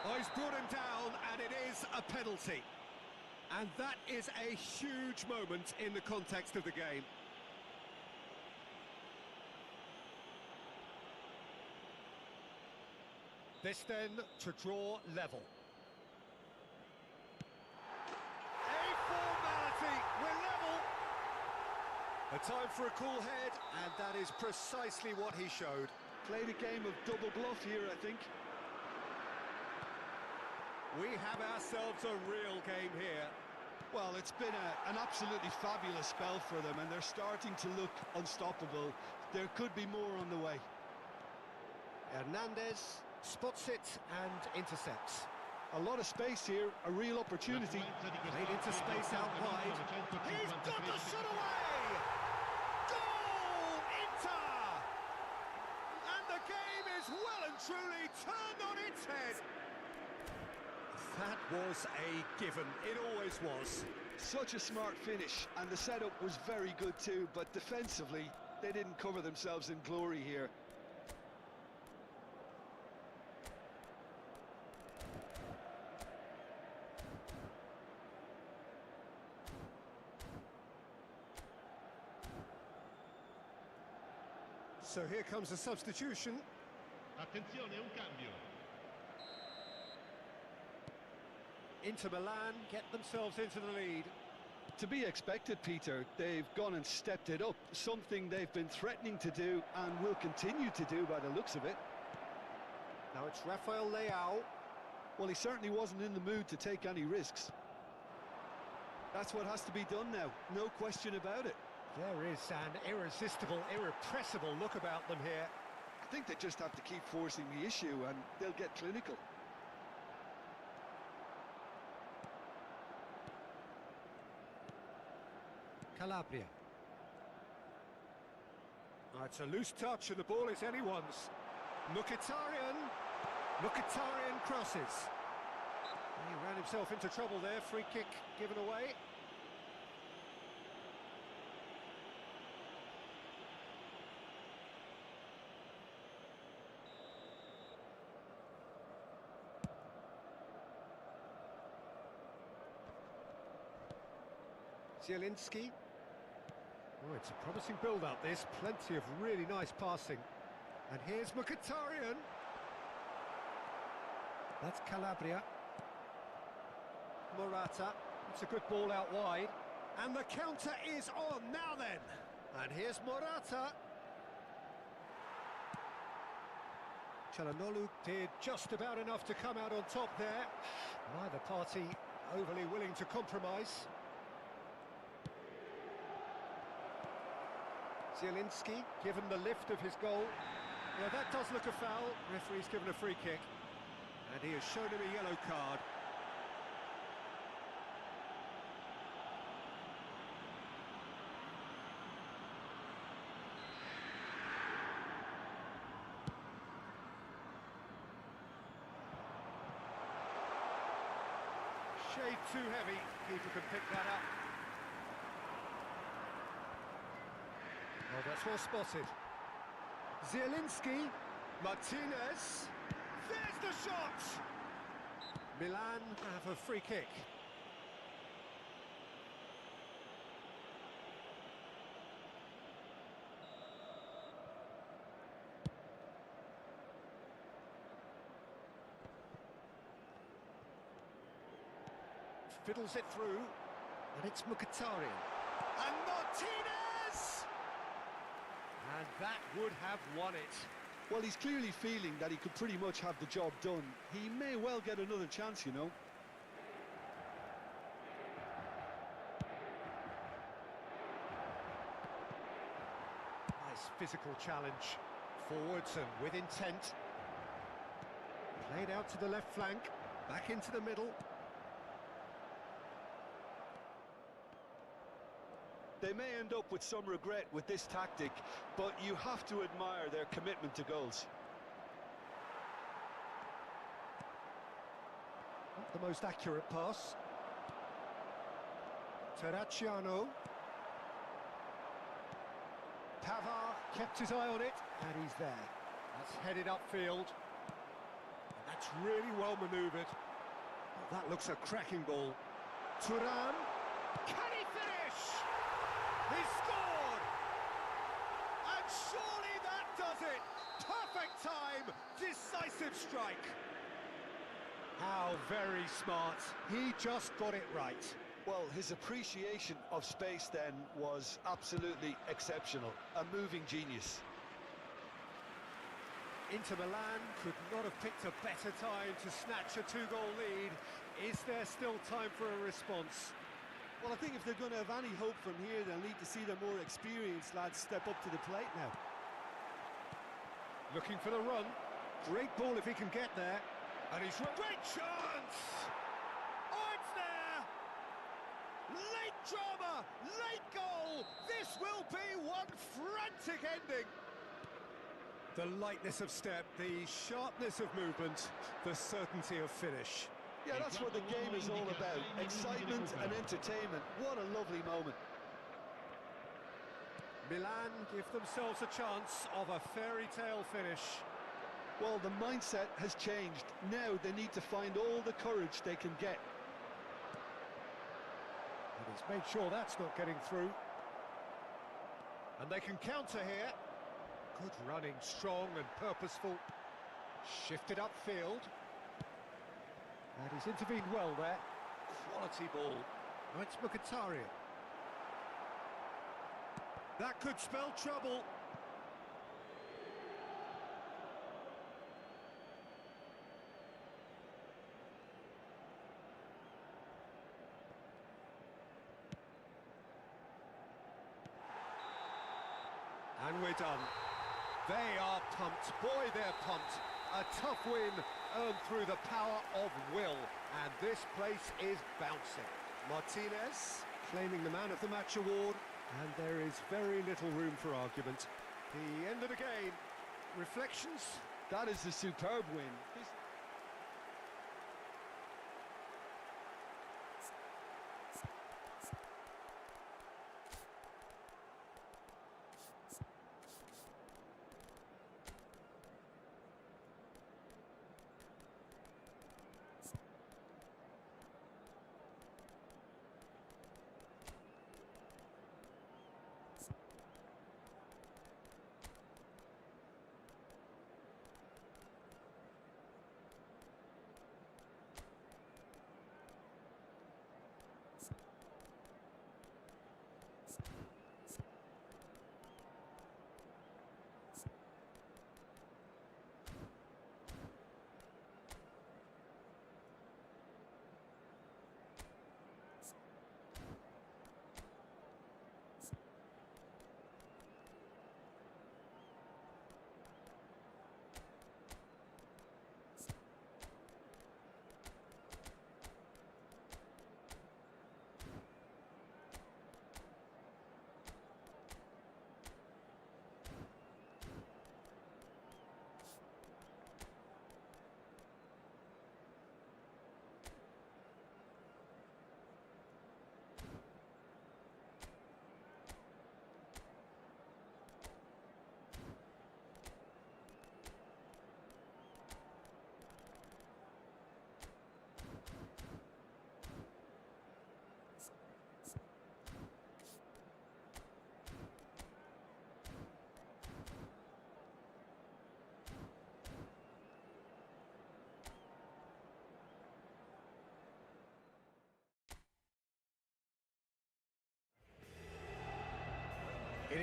Oh, he's brought him down, and it is a penalty. And that is a huge moment in the context of the game. This then to draw level. A formality, we're level. A time for a cool head, and that is precisely what he showed. Played a game of double bluff here, I think. We have ourselves a real game here. Well, it's been an absolutely fabulous spell for them, and they're starting to look unstoppable. There could be more on the way. Hernandez spots it and intercepts. A lot of space here, a real opportunity. Played into space out wide. He's got the shot away! Goal! Inter! And the game is well and truly turned on its head. That was a given. It always was. Such a smart finish, and the setup was very good too, but defensively, they didn't cover themselves in glory here. So here comes a substitution. Attenzione, un cambio. Inter Milan get themselves into the lead. To be expected, Peter. They've gone and stepped it up, something they've been threatening to do and will continue to do by the looks of it. Now it's Rafael Leao. Well, he certainly wasn't in the mood to take any risks. That's what has to be done now, no question about it. There is an irresistible, irrepressible look about them here. I think they just have to keep forcing the issue and they'll get clinical. Calabria. Oh, it's a loose touch and the ball is anyone's. Mkhitaryan. Mkhitaryan crosses. He ran himself into trouble there. Free kick given away. Zielinski. Oh, it's a promising build-up, this. Plenty of really nice passing. And here's Mkhitaryan. That's Calabria. Morata. It's a good ball out wide. And the counter is on now then. And here's Morata. Çalhanoğlu did just about enough to come out on top there. Neither party overly willing to compromise. Zielinski given the lift of his goal. Yeah, that does look a foul. Referee's given a free kick. And he has shown him a yellow card. Shade too heavy. Keeper can pick that up. Oh, that's well spotted. Zielinski, Martinez, there's the shot! Milan have a free kick. Fiddles it through, and it's Mkhitaryan. And Martinez! And that would have won it. Well, he's clearly feeling that he could pretty much have the job done. He may well get another chance, you know. Nice physical challenge. Forwards and with intent. Played out to the left flank, back into the middle. They may end up with some regret with this tactic, but you have to admire their commitment to goals. Not the most accurate pass. Terracciano. Pavard kept his eye on it, and he's there. That's headed upfield. And that's really well manoeuvred. Well, that looks a cracking ball. Thuram. Can he finish? He scored! And surely that does it! Perfect time! Decisive strike! How very smart. He just got it right. Well, his appreciation of space then was absolutely exceptional. A moving genius. Inter Milan could not have picked a better time to snatch a two-goal lead. Is there still time for a response? Well, I think if they're going to have any hope from here, they'll need to see the more experienced lads step up to the plate now. Looking for the run. Great ball if he can get there. And he's... Great chance! Oh, it's there! Late drama! Late goal! This will be one frantic ending! The lightness of step, the sharpness of movement, the certainty of finish. Yeah, that's what the game is all about. Excitement and entertainment. What a lovely moment. Milan give themselves a chance of a fairy tale finish. Well, the mindset has changed. Now they need to find all the courage they can get. And he's made sure that's not getting through. And they can counter here. Good running, strong and purposeful. Shifted upfield. And he's intervened well there. Quality ball. Oh, it's Mkhitaryan. That could spell trouble. And we're done. They are pumped. Boy, they're pumped. A tough win earned through the power of will. And this place is bouncing. Martinez claiming the Man of the Match award. And there is very little room for argument. The end of the game. Reflections? That is a superb win.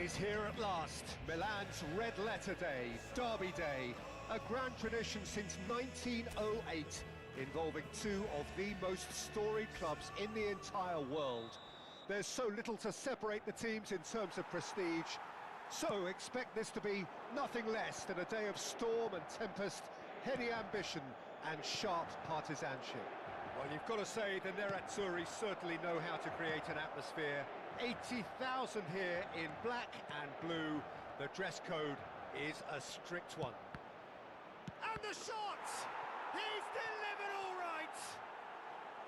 He's here at last. Milan's red letter day, Derby Day, a grand tradition since 1908, involving two of the most storied clubs in the entire world. There's so little to separate the teams in terms of prestige, so expect this to be nothing less than a day of storm and tempest, heady ambition and sharp partisanship. Well, you've got to say the Nerazzurri certainly know how to create an atmosphere. 80,000 here in black and blue. The dress code is a strict one. And the shot! He's delivered all right!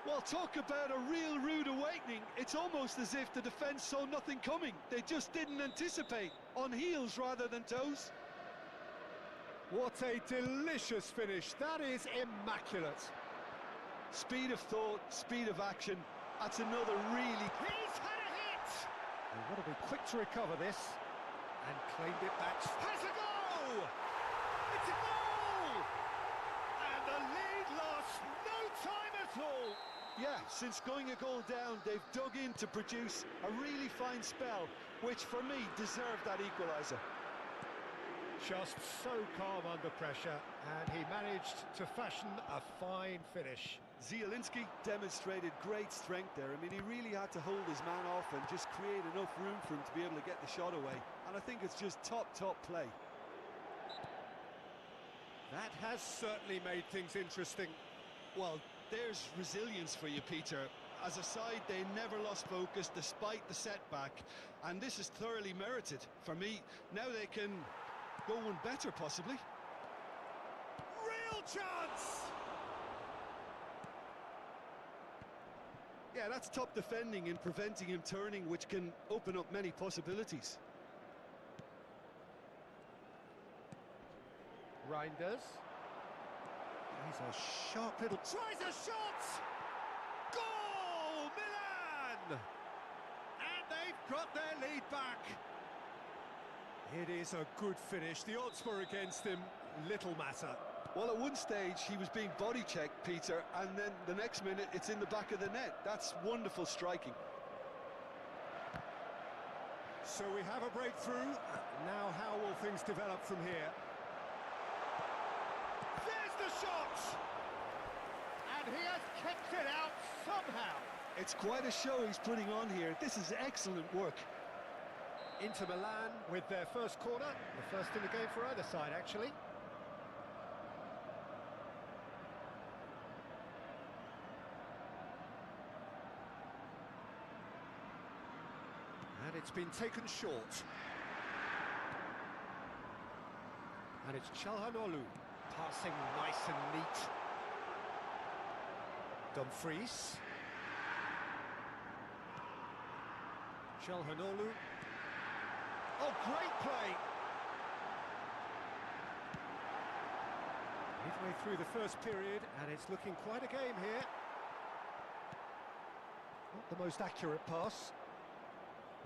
Well, talk about a real rude awakening. It's almost as if the defence saw nothing coming. They just didn't anticipate, on heels rather than toes. What a delicious finish. That is immaculate. Speed of thought, speed of action. That's another really... He's had a hit! They want to be quick to recover this. And claimed it back. Has a goal! It's a goal! And the lead lost no time at all. Yeah, since going a goal down, they've dug in to produce a really fine spell, which for me deserved that equaliser. Just so calm under pressure, and he managed to fashion a fine finish. Zielinski demonstrated great strength there. I mean, he really had to hold his man off and just create enough room for him to be able to get the shot away. And I think it's just top play. That has certainly made things interesting. Well, there's resilience for you, Peter. As a side, they never lost focus despite the setback. And this is thoroughly merited. For me, now they can go one better, possibly. Real chance! Yeah, that's top defending and preventing him turning, which can open up many possibilities. Reinders. He's a sharp little... Tries a shot! Goal! Milan! And they've got their lead back. It is a good finish. The odds were against him. Little matter. Well, at one stage, he was being body-checked, Peter, and then the next minute, it's in the back of the net. That's wonderful striking. So we have a breakthrough. Now how will things develop from here? There's the shot! And he has kept it out somehow. It's quite a show he's putting on here. This is excellent work. Inter Milan with their first corner. The first in the game for either side, actually. And it's been taken short. And it's Çalhanoğlu passing nice and neat. Dumfries. Çalhanoğlu. Oh, great play! Midway through the first period, and it's looking quite a game here. Not the most accurate pass.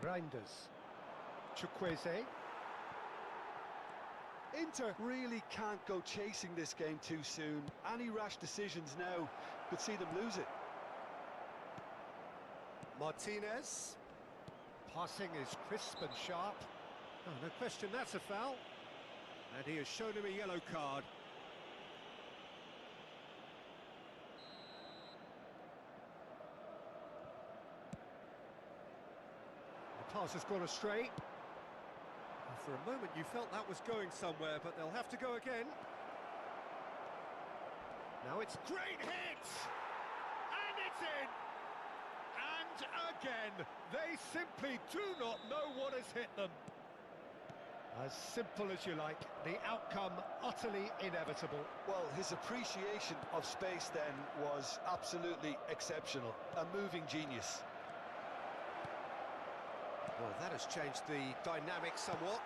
Reinders. Chukwueze. Inter really can't go chasing this game too soon. Any rash decisions now could see them lose it. Martinez. Passing is crisp and sharp. Oh, no question, that's a foul. And he has shown him a yellow card. The pass has gone astray. For a moment you felt that was going somewhere, but they'll have to go again. Now it's Great hit! And it's in! And again, they simply do not know what has hit them. as simple as you like, the outcome utterly inevitable. Well, his appreciation of space then was absolutely exceptional. A moving genius. Well, that has changed the dynamic somewhat.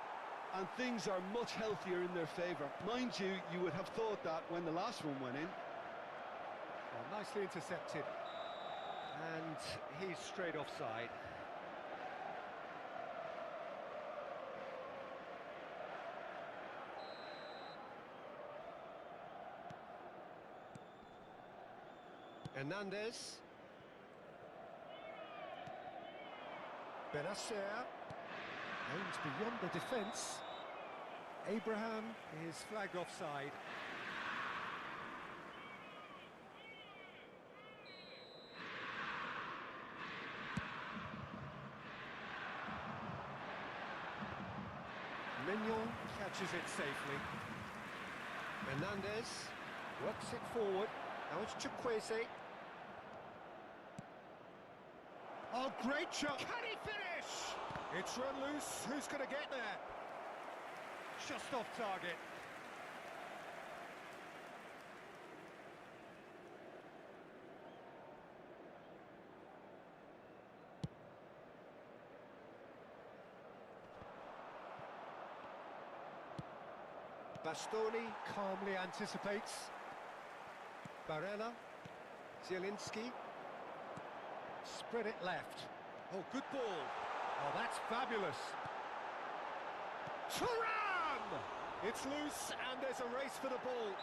And things are much healthier in their favour. Mind you, you would have thought that when the last one went in. Well, nicely intercepted. And he's straight offside. Hernandez. Benacer. Aims beyond the defence. Abraham is flagged offside. Mignon catches it safely. Hernandez works it forward. Now it's Chukwueze. Oh, great shot! Can he finish? It's run loose. Who's going to get there? Just off target. Bastoni calmly anticipates. Barella, Zielinski, spread it left. Oh, good ball. Oh, that's fabulous. Thuram! It's loose and there's a race for the ball.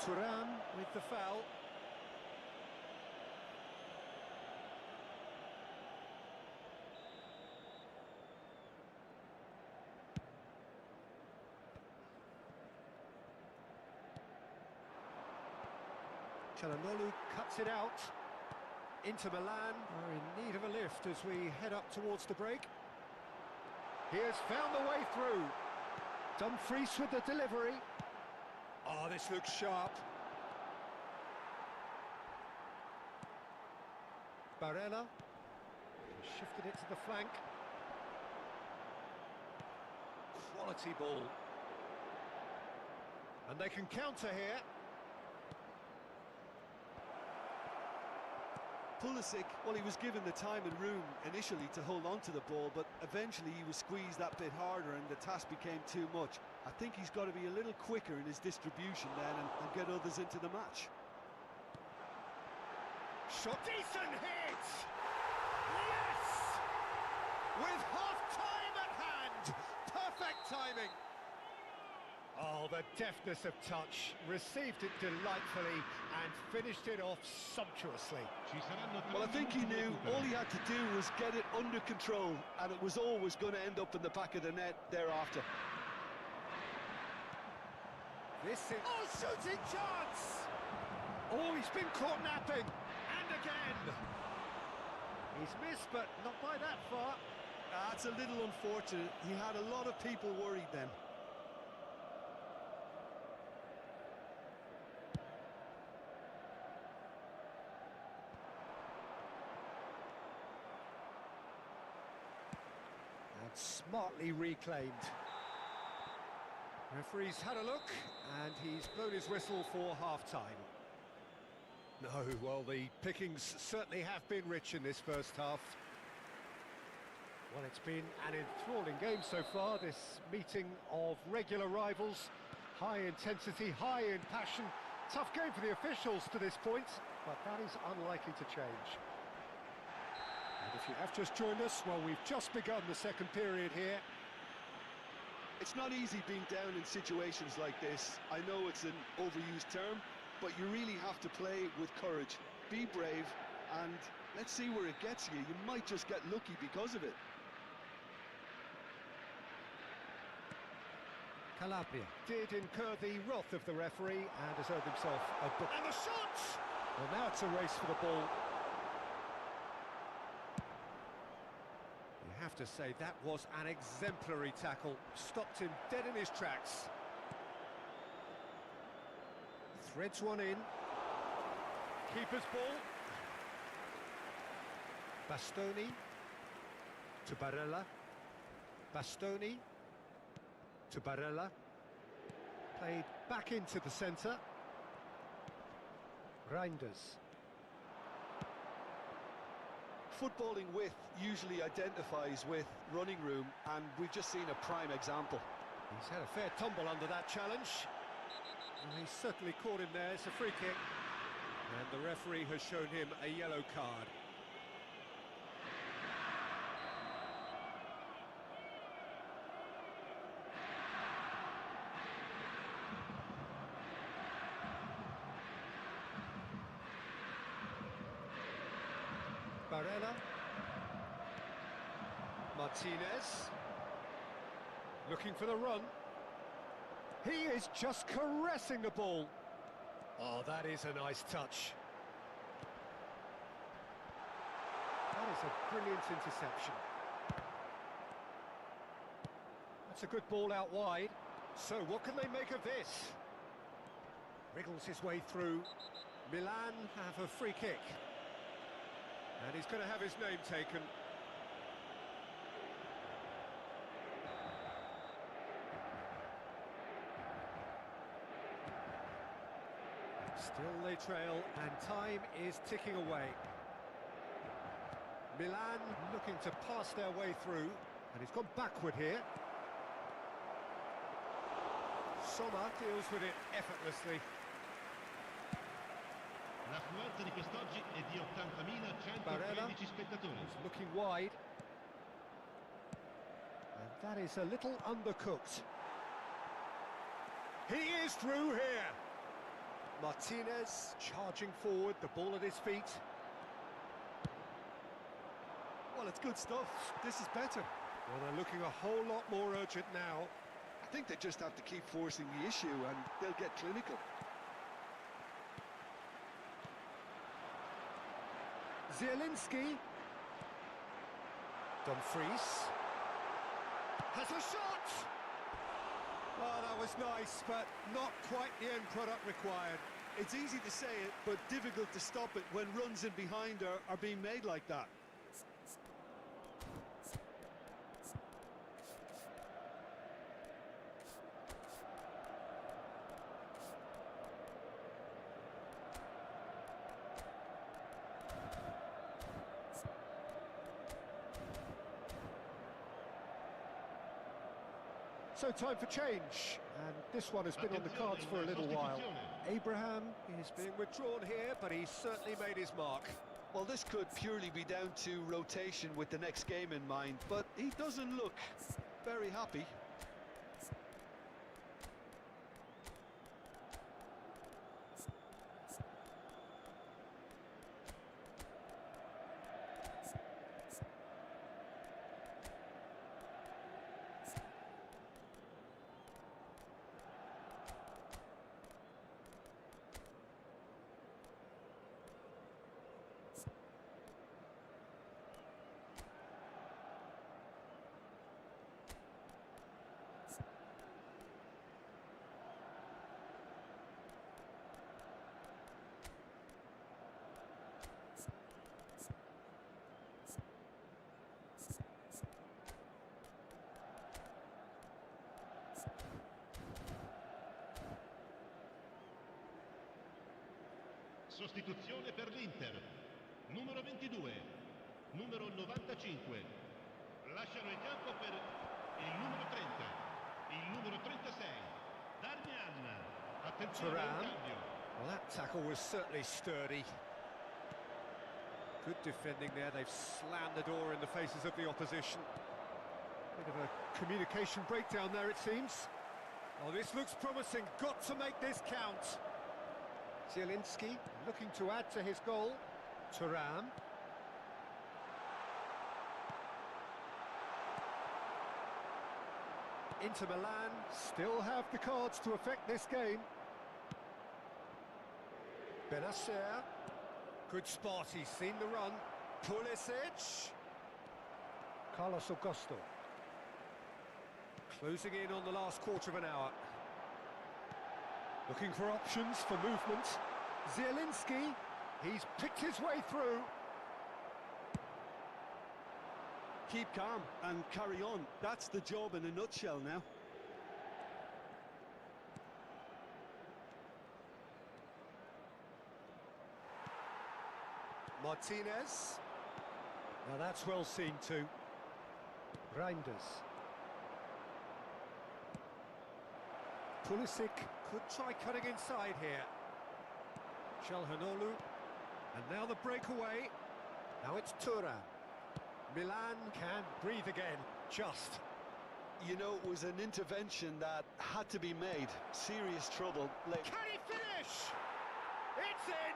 Thuram with the foul. Çalhanoğlu cuts it out. Inter Milan are in need of a lift as we head up towards the break. He has found the way through. Dumfries with the delivery. Oh, this looks sharp. Barella shifted it to the flank. Quality ball. And they can counter here. Pulisic, well, he was given the time and room initially to hold on to the ball, but eventually he was squeezed that bit harder and the task became too much. I think he's got to be a little quicker in his distribution then and get others into the match. Shot. Decent hit! Yes! With half-time at hand! Perfect timing! Oh, the deftness of touch, received it delightfully and finished it off sumptuously. Well, I think he knew all he had to do was get it under control and it was always going to end up in the back of the net thereafter. This is... Oh, shooting chance! Oh, he's been caught napping. And again. He's missed, but not by that far. That's a little unfortunate. He had a lot of people worried then. Smartly reclaimed. Referee's had a look and he's blown his whistle for half-time. No, well, the pickings certainly have been rich in this first half. Well, it's been an enthralling game so far, this meeting of regular rivals. High intensity, high in passion. Tough game for the officials to this point, but that is unlikely to change. And if you have just joined us, well, we've just begun the second period here. It's not easy being down in situations like this. I know it's an overused term, but you really have to play with courage. Be brave, and let's see where it gets you. You might just get lucky because of it. Calabria did incur the wrath of the referee and has earned himself a book. And the shot! Well, now it's a race for the ball. You have to say that was an exemplary tackle. Stopped him dead in his tracks. Threads one in. Keeper's ball. Bastoni to Barella. Bastoni to Barella. Played back into the centre. Reinders. Footballing width usually identifies with running room, and we've just seen a prime example. He's had a fair tumble under that challenge. And he's certainly caught him there. It's a free kick. And the referee has shown him a yellow card. Barella. Martinez. Looking for the run. He is just caressing the ball. Oh, that is a nice touch. That is a brilliant interception. That's a good ball out wide. So what can they make of this? Wriggles his way through. Milan have a free kick. And he's going to have his name taken. Still they trail, and time is ticking away. Milan looking to pass their way through, and he's gone backward here. Sommer deals with it effortlessly. L'affluenza di quest'oggi è di 80.113 spettatori. He's looking wide. And that is a little undercooked. He is through here. Martinez charging forward, the ball at his feet. Well, it's good stuff. This is better. Well, they're looking a whole lot more urgent now. I think they just have to keep forcing the issue and they'll get clinical. Zielinski. Dumfries. Has a shot! Oh, that was nice, but not quite the end product required. It's easy to say it, but difficult to stop it when runs in behind are being made like that. So time for change, and this one has been on the cards for a little while. Abraham is being withdrawn here, but he's certainly made his mark. Well, this could purely be down to rotation with the next game in mind, but he doesn't look very happy. Sostituzione per l'Inter. Numero 22, numero 95. Lasciano il campo per il numero 30, il numero 36. Darmian. Attenzione al cambio. Well, that tackle was certainly sturdy. Good defending there. They've slammed the door in the faces of the opposition. Bit of a communication breakdown there, it seems. Oh, this looks promising. Got to make this count. Zielinski looking to add to his goal. Thuram. Inter Milan still have the cards to affect this game. Benacer. Good spot, he's seen the run. Pulisic. Carlos Augusto. Closing in on the last quarter of an hour. Looking for options for movement. Zielinski, he's picked his way through. Keep calm and carry on. That's the job in a nutshell now. Martinez. Now that's well seen too. Reinders. Pulisic could try cutting inside here. Çalhanoğlu. And now the breakaway. Now it's Thuram. Milan can breathe again, just. You know, it was an intervention that had to be made. Serious trouble. Can he finish? It's in!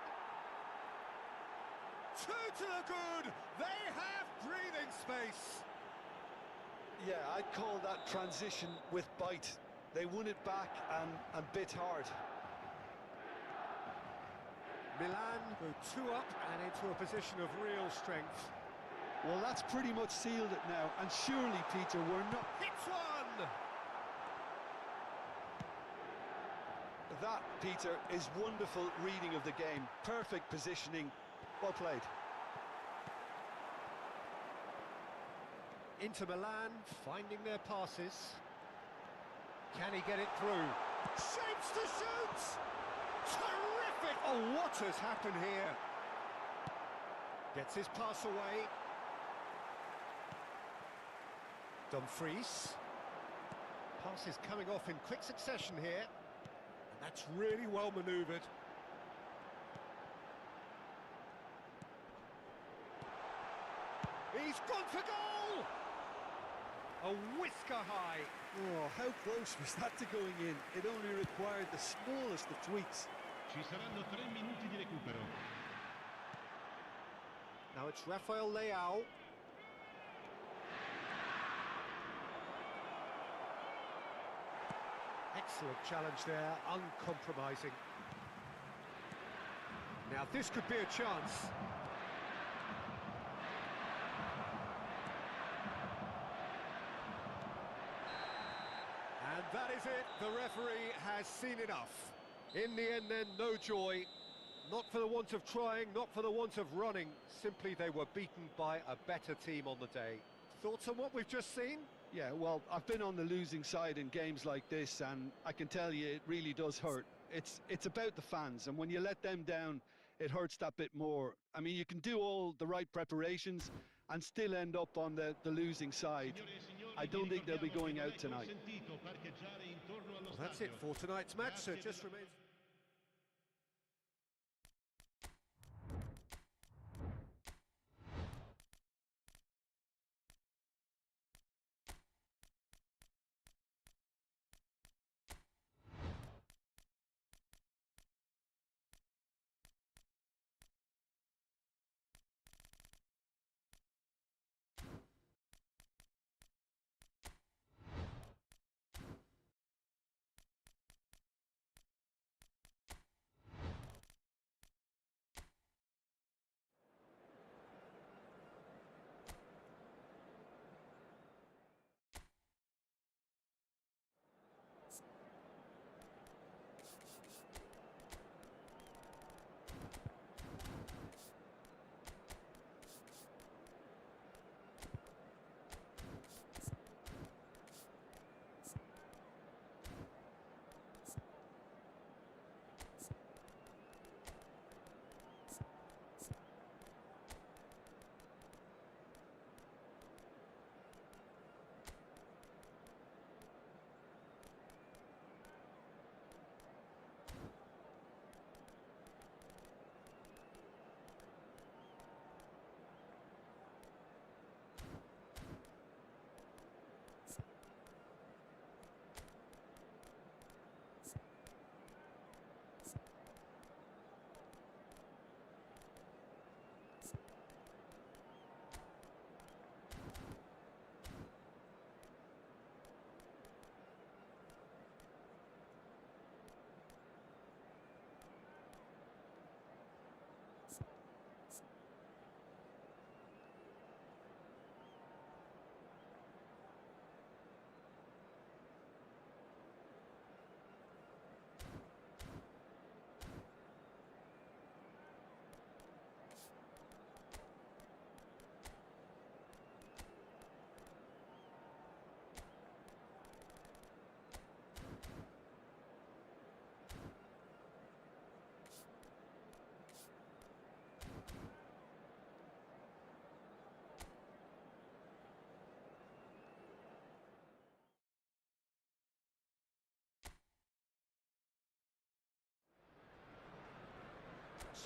Two to the good! They have breathing space! Yeah, I'd call that transition with bite. They won it back and bit hard. Milan go 2 up and into a position of real strength. Well, that's pretty much sealed it now, and surely, Peter, we're not... Hits one! That, Peter, is wonderful reading of the game. Perfect positioning. Well played. Inter Milan finding their passes. Can he get it through? Shapes to shoot! Terrific! Oh, what has happened here? Gets his pass away. Dumfries. Pass is coming off in quick succession here. And that's really well manoeuvred. He's gone for goal! A whisker high. Oh, how close was that to going in? It only required the smallest of tweaks. Ci saranno 3 minuti di recupero. Now it's Rafael Leao. Excellent challenge there, uncompromising. Now this could be a chance. And that is it, the referee has seen enough. In the end then, no joy. Not for the want of trying, not for the want of running, simply they were beaten by a better team on the day. Thoughts on what we've just seen? Yeah, well, I've been on the losing side in games like this, and I can tell you it really does hurt. It's about the fans, and when you let them down, it hurts that bit more. I mean, you can do all the right preparations and still end up on the losing side. I don't think they'll be going out tonight. Well, that's it for tonight's match, so it just remains...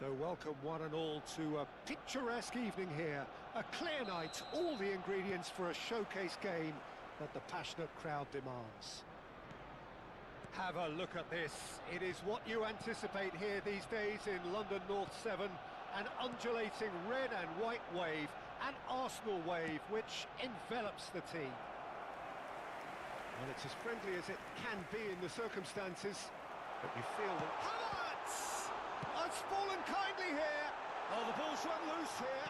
So welcome one and all to a picturesque evening here. A clear night, all the ingredients for a showcase game that the passionate crowd demands. Have a look at this. It is what you anticipate here these days in London North 7. An undulating red and white wave, an Arsenal wave which envelops the team. Well, it's as friendly as it can be in the circumstances, but you feel that... Havertz! Oh, it's fallen kindly here. Oh, the ball's run loose here.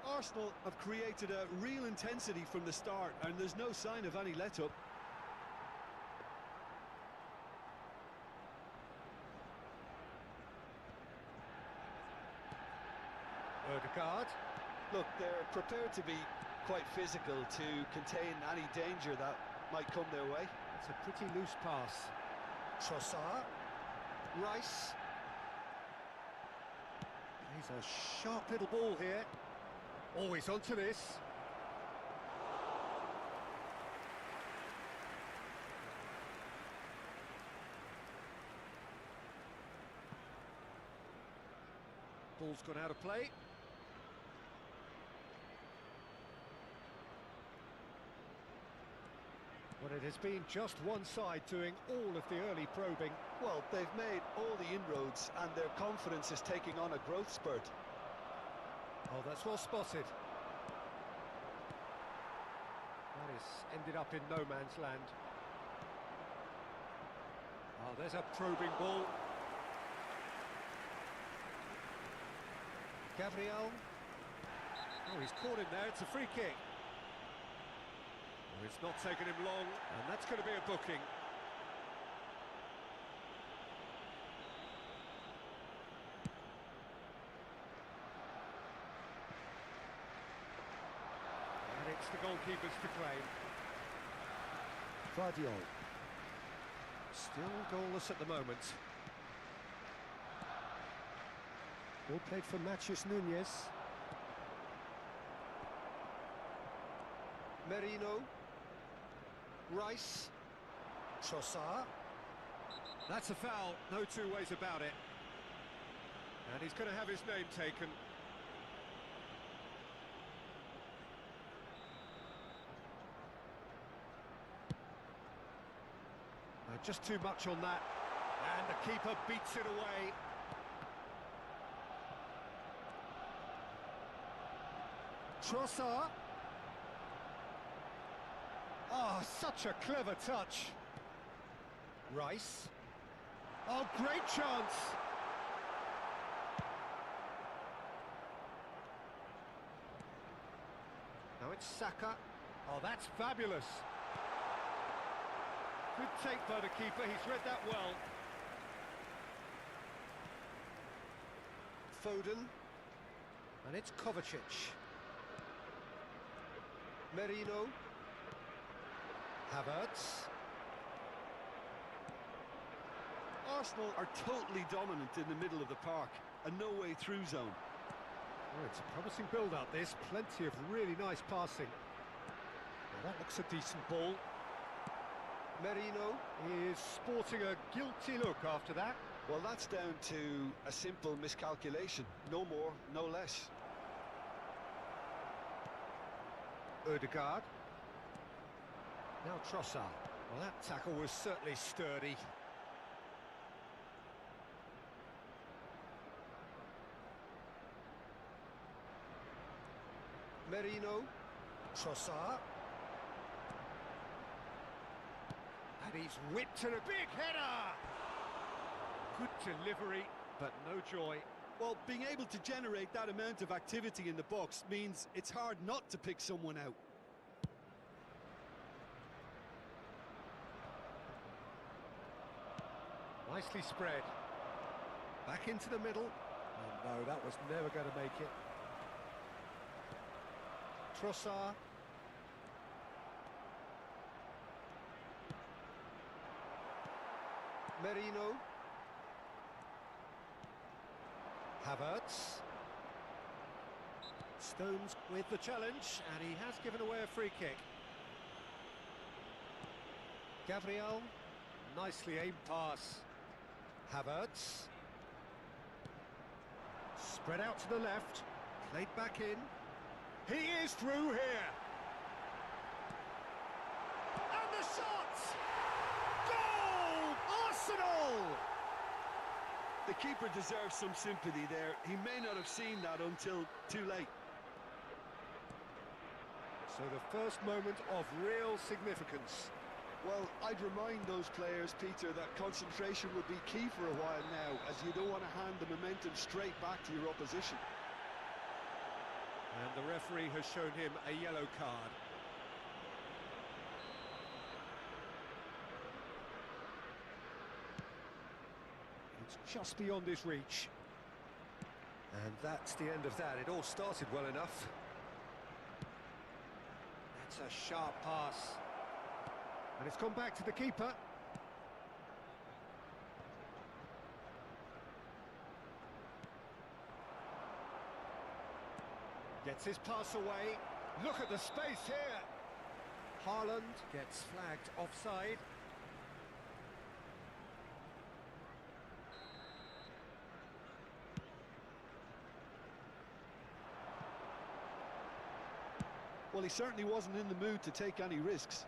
Arsenal have created a real intensity from the start, and there's no sign of any let-up. Odegaard. Look, they're prepared to be quite physical to contain any danger that might come their way. It's a pretty loose pass. Trossard. Rice. He's a sharp little ball here. Always onto this. Ball's gone out of play. But it has been just one side doing all of the early probing. Well, they've made all the inroads and their confidence is taking on a growth spurt. Oh, that's well spotted. That is ended up in no man's land. Oh, there's a probing ball. Gabriel. Oh, he's caught him there. It's a free kick. Well, it's not taken him long, and that's going to be a booking. And it's the goalkeepers to claim. Guardiola. Still goalless at the moment. Ball played for Matheus Nunes. Merino. Rice. Trossard. That's a foul, no two ways about it. And he's going to have his name taken. Just too much on that. And the keeper beats it away. Trossard. Oh, such a clever touch. Rice. Oh, great chance. Now it's Saka. Oh, that's fabulous. Good take by the keeper, he's read that well. Foden. And it's Kovacic. Merino. Havertz. Arsenal are totally dominant in the middle of the park, a no-way-through zone. Oh, it's a promising build-up, this. Plenty of really nice passing. Well, that looks a decent ball. Merino is sporting a guilty look after that. Well, that's down to a simple miscalculation. No more, no less. Odegaard. Now Trossard. Well, that tackle was certainly sturdy. Merino. Trossard. And he's whipped to a big header! Good delivery, but no joy. Well, being able to generate that amount of activity in the box means it's hard not to pick someone out. Nicely spread. Back into the middle. Oh no, that was never going to make it. Trossard. Merino. Havertz. Stones with the challenge, and he has given away a free kick. Gabriel. Nicely aimed pass. Havertz. Spread out to the left. Played back in. He is through here. And the shot! Goal! Arsenal! The keeper deserves some sympathy there. He may not have seen that until too late. So the first moment of real significance. Well, I'd remind those players, Peter, that concentration would be key for a while now, as you don't want to hand the momentum straight back to your opposition. And the referee has shown him a yellow card. It's just beyond his reach. And that's the end of that. It all started well enough. That's a sharp pass. And it's gone back to the keeper. Gets his pass away. Look at the space here. Haaland gets flagged offside. Well, he certainly wasn't in the mood to take any risks.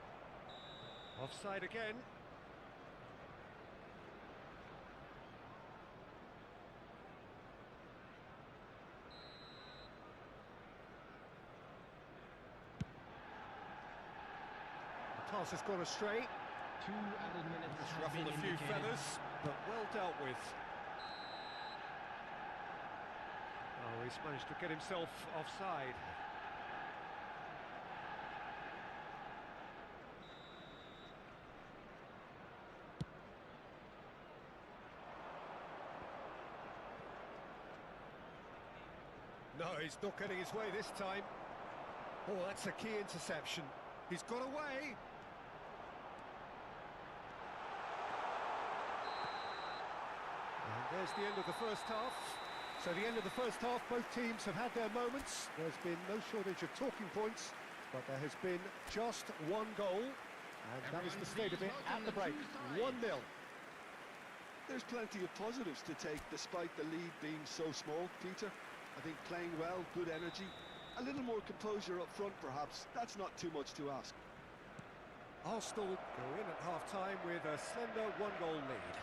Offside again. The pass has gone astray. 2 added minutes It's have ruffled been a few indicated. feathers, but well dealt with. Oh, he's managed to get himself offside. No, he's not getting his way this time. Oh, that's a key interception. He's got away. And there's the end of the first half. So the end of the first half, both teams have had their moments. There's been no shortage of talking points, but there has been just one goal. And that is the state of it at the break. 1-0. There's plenty of positives to take despite the lead being so small, Peter. I think playing well, good energy, a little more composure up front perhaps. That's not too much to ask. Arsenal go in at half-time with a slender one-goal lead.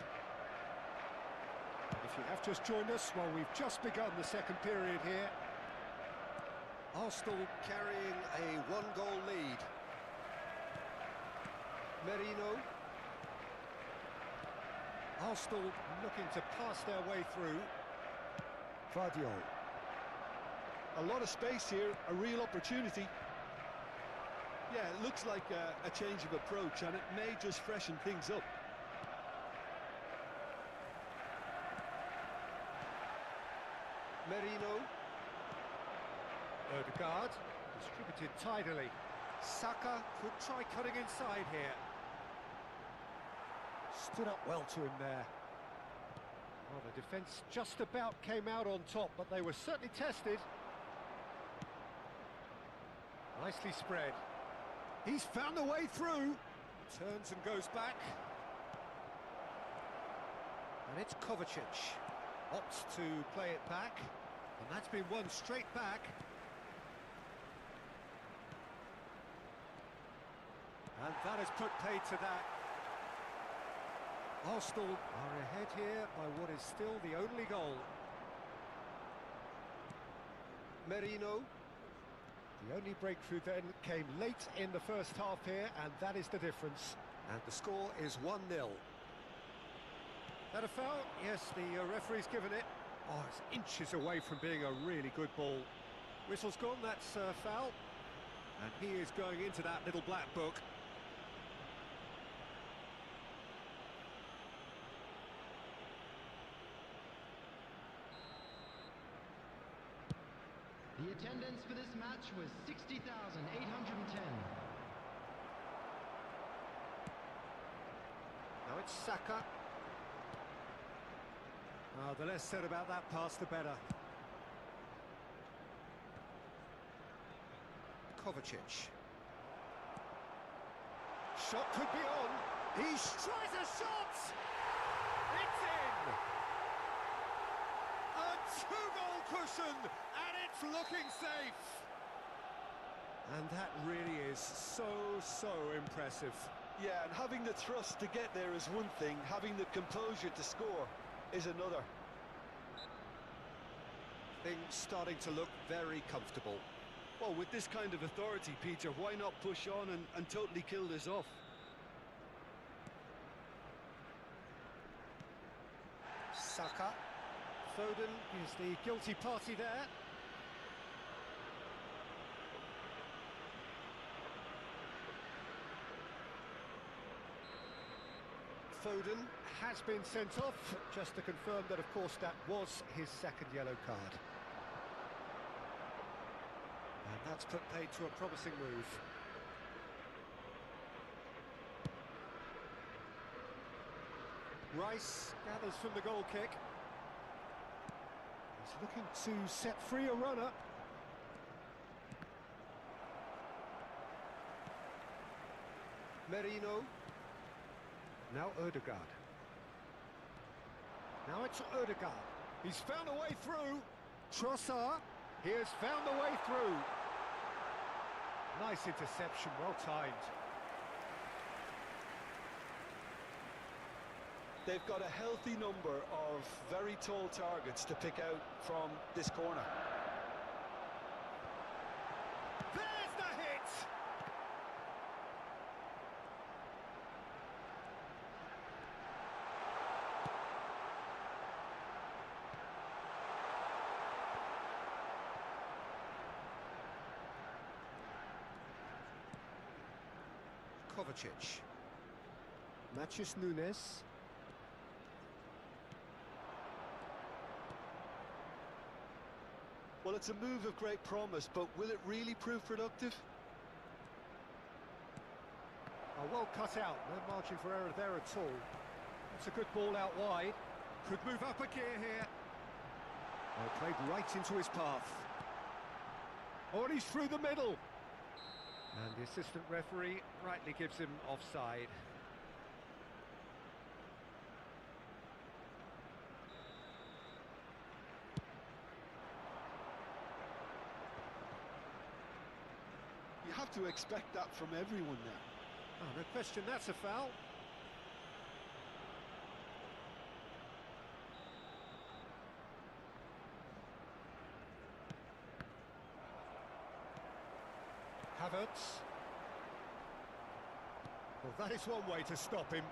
And if you have just joined us, well, we've just begun the second period here. Arsenal carrying a one-goal lead. Merino. Arsenal looking to pass their way through. Vardiol. A lot of space here, a real opportunity. Yeah, it looks like a change of approach, and it may just freshen things up. Merino. Odegaard, distributed tidily. Saka could try cutting inside here. Stood up well to him there. Well, the defence just about came out on top, but they were certainly tested. Nicely spread. He's found a way through. Turns and goes back. And it's Kovacic. Opts to play it back. And that's been won straight back. And that has put paid to that. Arsenal are ahead here by what is still the only goal. Merino. The only breakthrough then came late in the first half here, and that is the difference. And the score is 1-0. That a foul? Yes, the referee's given it. Oh, it's inches away from being a really good ball. Whistle's gone, that's a foul. And he is going into that little black book. The attendance for this match was 60,810. Now it's Saka. Oh, the less said about that pass, the better. Kovacic. Shot could be on. He tries a shot! It's in! A two-goal cushion, and it's looking safe. And that really is so impressive. Yeah, and having the thrust to get there is one thing, having the composure to score is another. Things starting to look very comfortable. Well, with this kind of authority, Peter, why not push on and totally kill this off? Saka. Foden is the guilty party there. Foden has been sent off, just to confirm that, of course, that was his second yellow card. And that's put paid to a promising move. Rice gathers from the goal kick. He's looking to set free a runner. Merino. Now Ødegaard. Now it's Ødegaard. He's found a way through. Trossard. He has found a way through. Nice interception, well timed. They've got a healthy number of very tall targets to pick out from this corner. There's the hit! Kovacic. Matheus Nunes. Well, it's a move of great promise, but will it really prove productive? Oh, well cut out, no margin for error there at all. It's a good ball out wide. Could move up a gear here. Oh, played right into his path. Oh, and he's through the middle. And the assistant referee rightly gives him offside. You have to expect that from everyone now. Oh, no question, that's a foul. Havertz. Well, that is one way to stop him.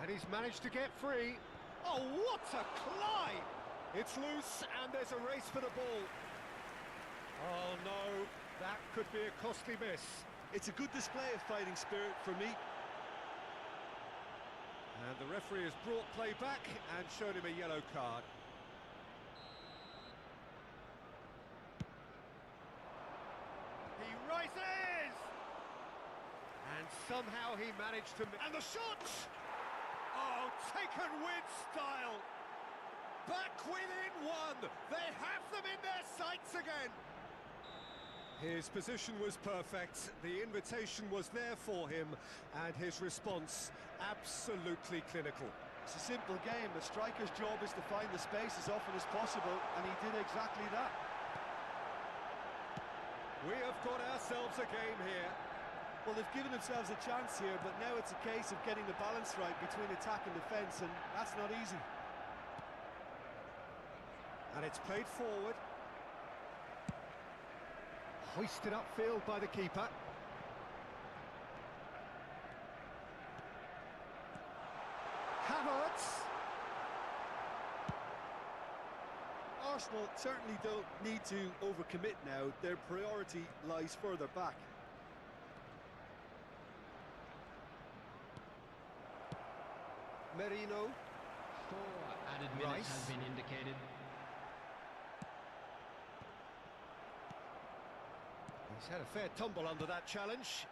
And he's managed to get free. Oh, what a climb! It's loose and there's a race for the ball. Oh, no, that could be a costly miss. It's a good display of fighting spirit for me. And the referee has brought play back and shown him a yellow card. He rises! And somehow he managed to... And the shot! Oh, taken with style! Back within one! They have them in their sights again! His position was perfect, the invitation was there for him, and his response absolutely clinical. It's a simple game. A striker's job is to find the space as often as possible, and he did exactly that. We have got ourselves a game here. Well, they've given themselves a chance here, but now it's a case of getting the balance right between attack and defence, and that's not easy. And it's played forward. Hoisted upfield by the keeper. Havertz. Arsenal certainly don't need to overcommit now. Their priority lies further back. Merino. 4 added minutes Rice. has been indicated. He's had a fair tumble under that challenge.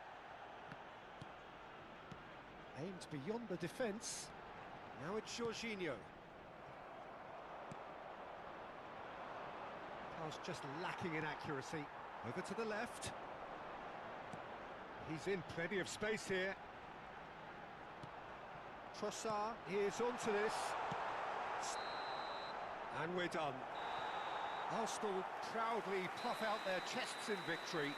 Aimed beyond the defence. Now it's Jorginho. Pass just lacking in accuracy. Over to the left. He's in plenty of space here. Trossard is onto this. And we're done. Arsenal proudly puff out their chests in victory.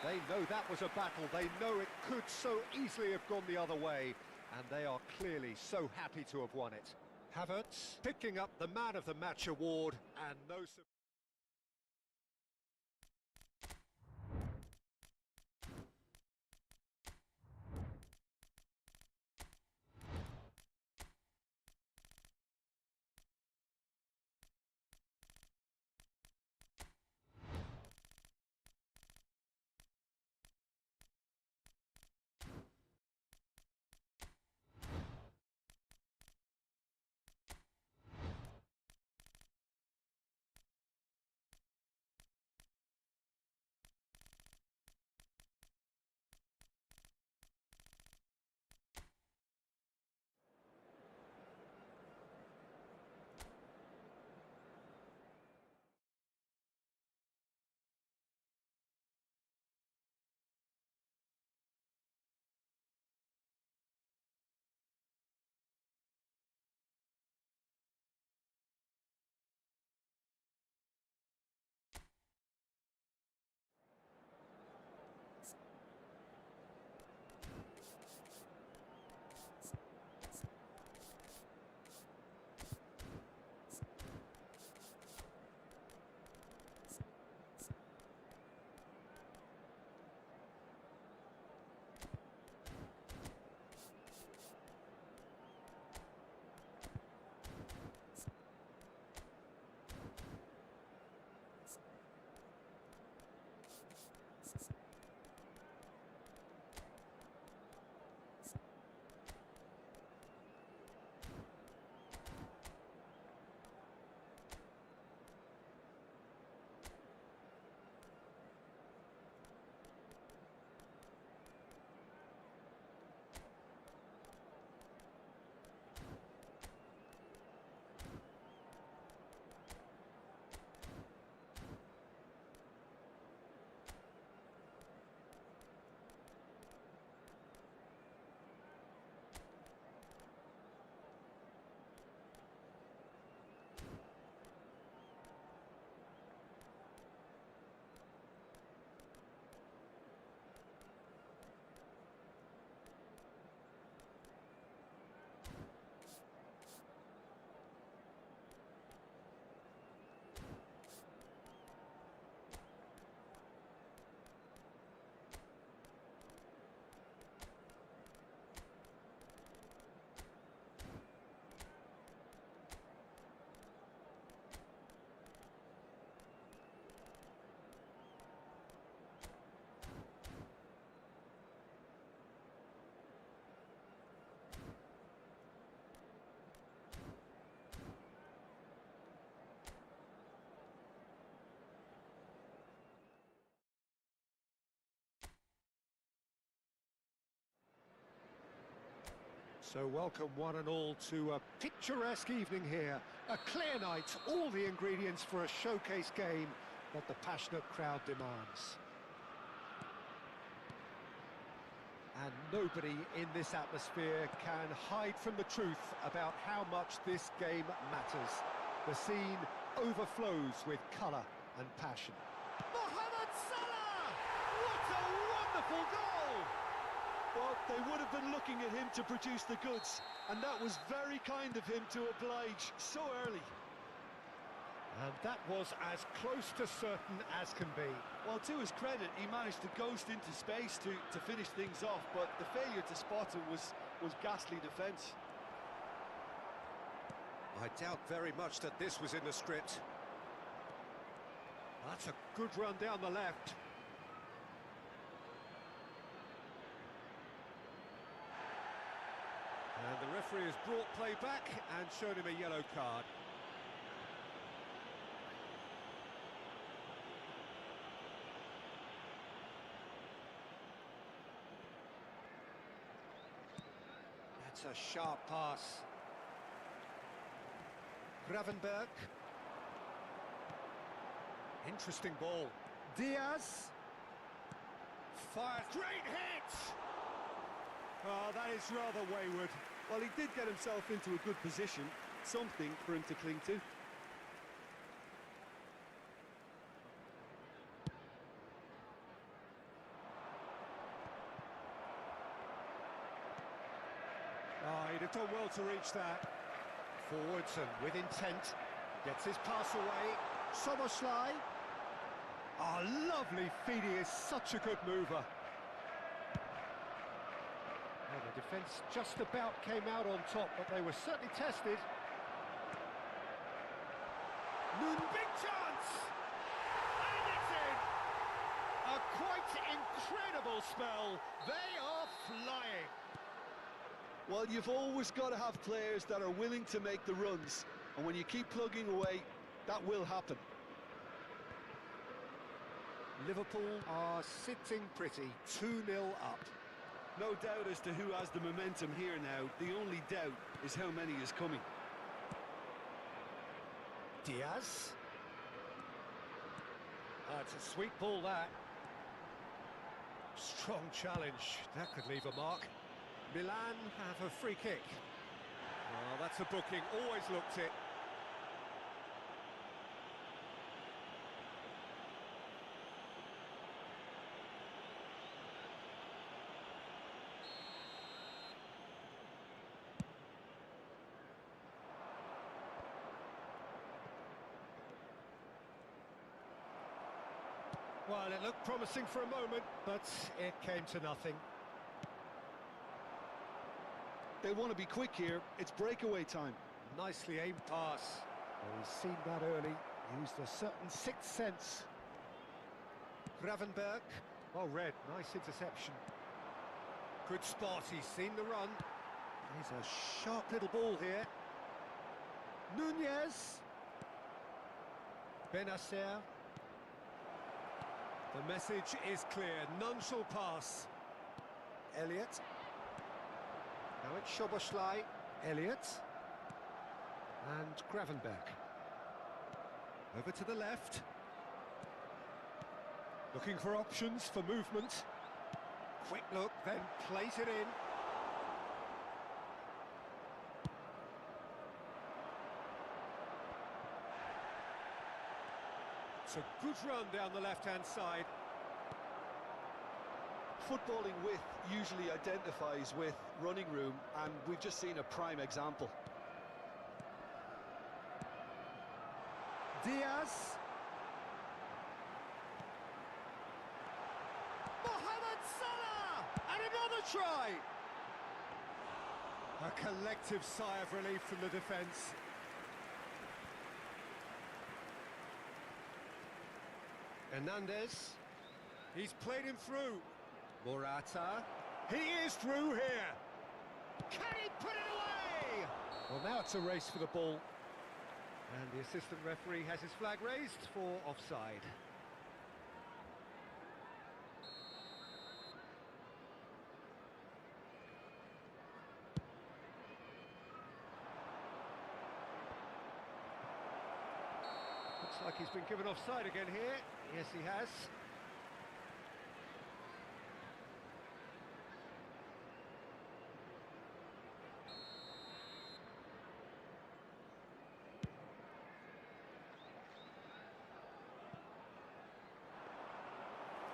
They know that was a battle. They know it could so easily have gone the other way. And they are clearly so happy to have won it. Havertz picking up the Man of the Match award, and no surprise. So welcome one and all to a picturesque evening here. A clear night, all the ingredients for a showcase game that the passionate crowd demands. And nobody in this atmosphere can hide from the truth about how much this game matters. The scene overflows with colour and passion. Mohamed Salah! What a wonderful goal! Well, they would have been looking at him to produce the goods, and that was very kind of him to oblige so early. And that was as close to certain as can be. Well, to his credit, he managed to ghost into space to finish things off, but the failure to spot it was ghastly defence. I doubt very much that this was in the script. That's a good run down the left. And the referee has brought play back and shown him a yellow card. That's a sharp pass. Gravenberg. Interesting ball. Diaz. Fires. Great hit! Oh, that is rather wayward. Well, he did get himself into a good position, something for him to cling to. Oh, he'd have done well to reach that. Forwards and with intent. Gets his pass away. Soboslai. Oh, lovely feed. He is such a good mover. Well, the defence just about came out on top, but they were certainly tested. Big chance! And it's in! A quite incredible spell. They are flying. Well, you've always got to have players that are willing to make the runs, and when you keep plugging away, that will happen. Liverpool are sitting pretty, 2-0 up. No doubt as to who has the momentum here now. The only doubt is how many is coming. Diaz. That's a sweet ball, that. Strong challenge. That could leave a mark. Milan have a free kick. Oh, that's a booking. Always looked it. Well, it looked promising for a moment, but it came to nothing. They want to be quick here. It's breakaway time. Nicely aimed pass. Well, he's seen that early. Used a certain sixth sense. Gravenberg. Oh, Red. Nice interception. Good spot. He's seen the run. Here's a sharp little ball here. Nunez. Benacer. The message is clear. None shall pass. Elliott. Now it's Soboslai. Elliott. And Gravenberg. Over to the left. Looking for options for movement. Quick look, then plays it in. It's a good run down the left-hand side. Footballing width usually identifies with running room, and we've just seen a prime example. Diaz. Mohamed Salah! And another try! A collective sigh of relief from the defence. Hernandez. He's played him through. Morata. He is through here. Can he put it away? Well, now it's a race for the ball. And the assistant referee has his flag raised for offside. Looks like he's been given offside again here. Yes, he has.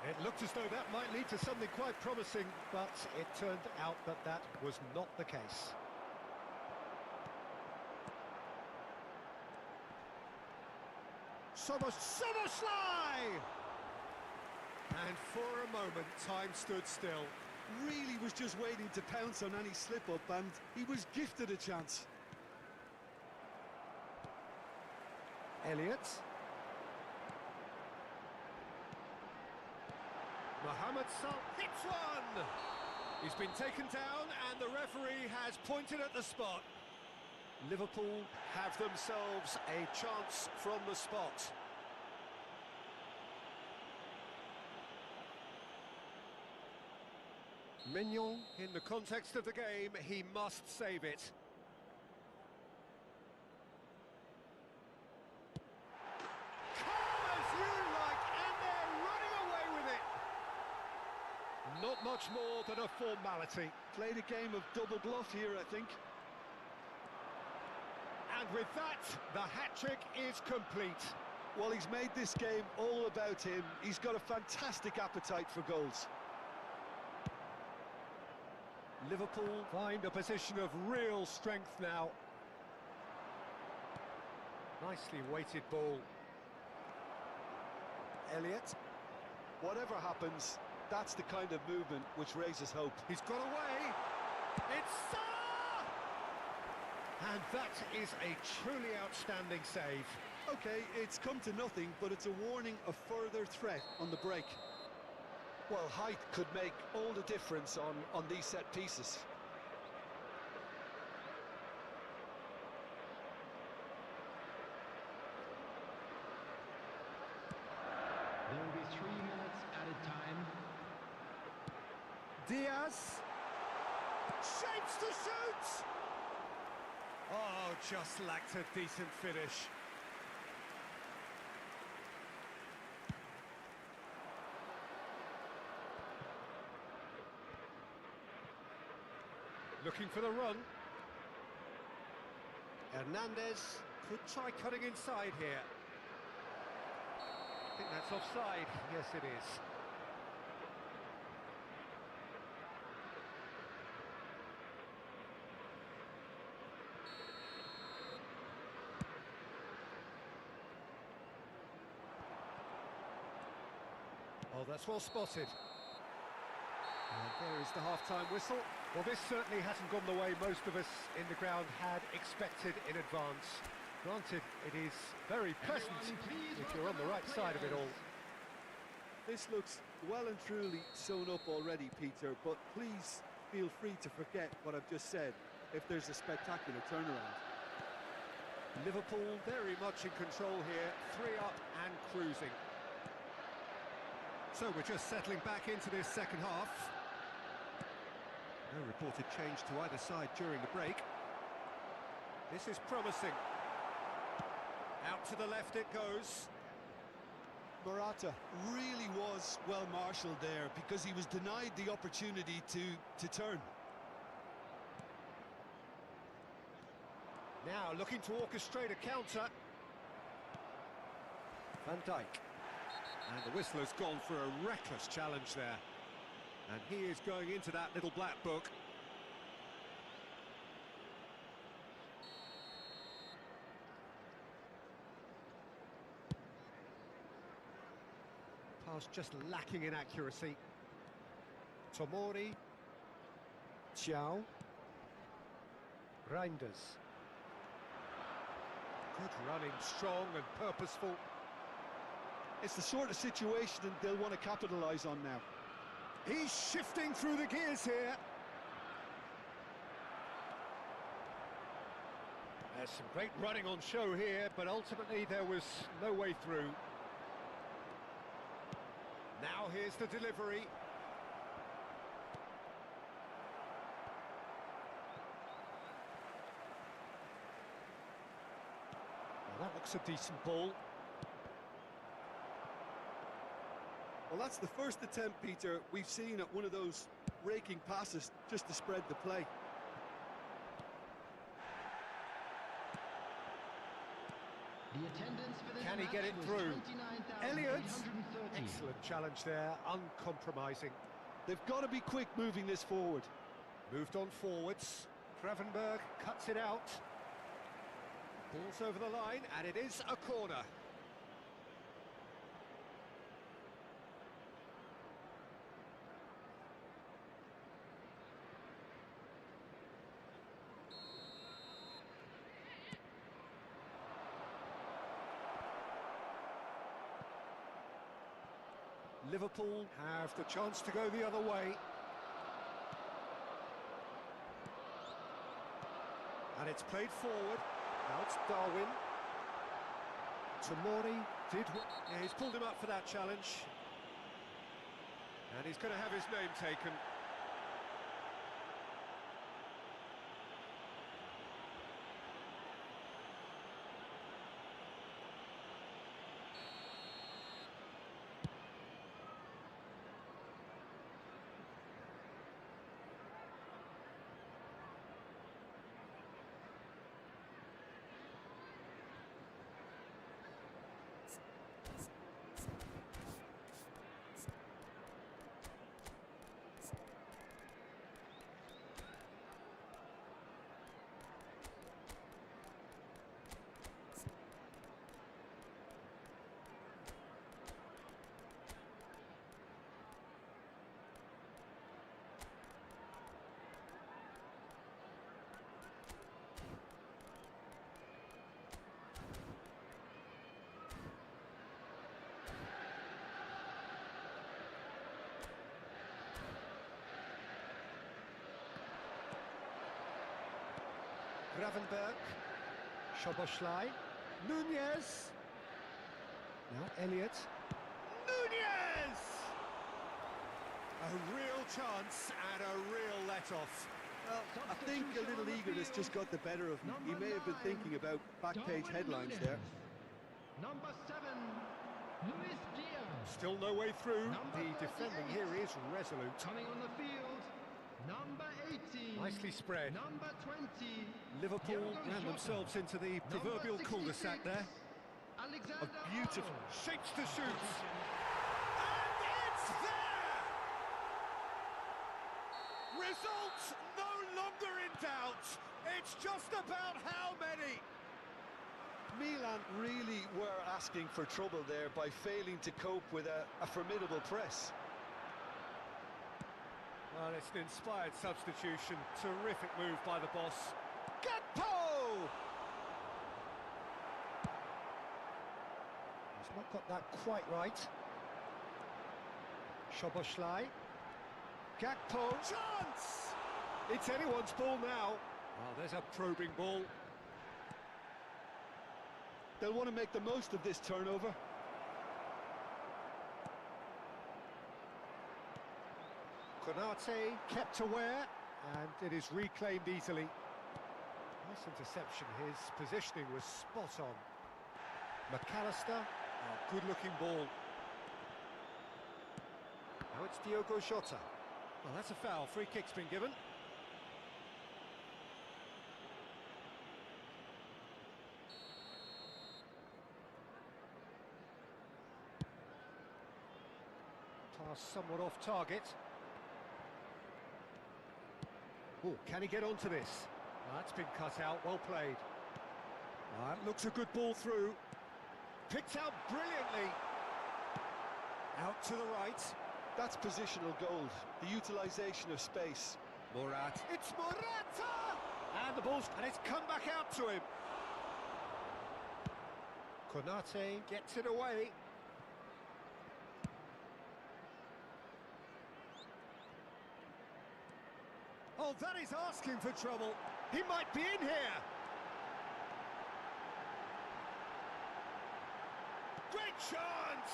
It looked as though that might lead to something quite promising, but it turned out that that was not the case. Soboslai! And for a moment, time stood still. Really was just waiting to pounce on any slip-up, and he was gifted a chance. Elliott. Mohamed Salah hits one! He's been taken down and the referee has pointed at the spot. Liverpool have themselves a chance from the spot. Mignon, in the context of the game, he must save it. Calm as you like, and they're running away with it. Not much more than a formality. Played a game of double bluff here, I think. And with that, the hat-trick is complete. Well, he's made this game all about him. He's got a fantastic appetite for goals. Liverpool find a position of real strength now. Nicely weighted ball. Elliott. Whatever happens, that's the kind of movement which raises hope. He's got away. It's Salah! And that is a truly outstanding save. Okay, it's come to nothing, but it's a warning of further threat on the break. Well, height could make all the difference on these set pieces. There will be 3 minutes added time. Diaz. Shapes to shoot! Oh, just lacked a decent finish. Looking for the run. Hernandez could try cutting inside here. I think that's offside. Yes, it is. Oh, that's well spotted. And there is the half-time whistle. Well, this certainly hasn't gone the way most of us in the ground had expected in advance. Granted, it is very pleasant if you're on the right side of it all. This looks well and truly sewn up already, Peter, but please feel free to forget what I've just said if there's a spectacular turnaround. Liverpool very much in control here, 3 up and cruising. So we're just settling back into this second half. No reported change to either side during the break. This is promising. Out to the left it goes. Morata really was well marshalled there because he was denied the opportunity to turn. Now looking to orchestrate a counter. Van Dijk. And the whistle has gone for a reckless challenge there. And he is going into that little black book. Pass just lacking in accuracy. Tomori. Xiao. Reinders. Good running, strong and purposeful. It's the sort of situation that they'll want to capitalise on now. He's shifting through the gears here. There's some great running on show here, but ultimately there was no way through. Now here's the delivery. Well, that looks a decent ball. Well, that's the first attempt, Peter, we've seen at one of those raking passes just to spread the play. The attendance for this Can he match get it was through? Elliot! 29,330. Excellent challenge there, uncompromising. They've got to be quick moving this forward. Moved on forwards. Gravenberg cuts it out. Ball's over the line, and it is a corner. Liverpool have the chance to go the other way. And it's played forward. Now it's Darwin. Tomori did... Yeah, he's pulled him up for that challenge. And he's going to have his name taken. Gravenberg, Szoboszlai, Nunez, now Elliot, Nunez! A real chance and a real let-off. Well, I think a little eagerness just got the better of him. He may have been thinking about back-page headlines there. Number 7, Luis Diaz. Still no way through. Number The defending 38. here is resolute. Coming on the field, number 18. Nicely spread. Number 20. Liverpool Diogo ran Jota. themselves into the Number proverbial 66, cul-de-sac there. Alexander A beautiful Arnold. shapes to shoot. And it's there! Results no longer in doubt. It's just about how many. Milan really were asking for trouble there by failing to cope with a formidable press. Well, it's an inspired substitution. Terrific move by the boss. Gakpo! He's not got that quite right. Szoboszlai. Gakpo. Chance! It's anyone's ball now. Oh, there's a probing ball. They'll want to make the most of this turnover. Konate kept aware, and it is reclaimed easily. Nice interception. His positioning was spot on. McAllister, good-looking ball. Now it's Diogo Jota. Well, that's a foul. Free kick's been given. Pass somewhat off target. Oh, can he get onto this? That's been cut out, well played. That looks a good ball through. Picked out brilliantly. Out to the right. That's positional gold, the utilisation of space. Murat. It's Morata! And the ball's... and it's come back out to him. Konate gets it away. Oh, that is asking for trouble. He might be in here. Great chance!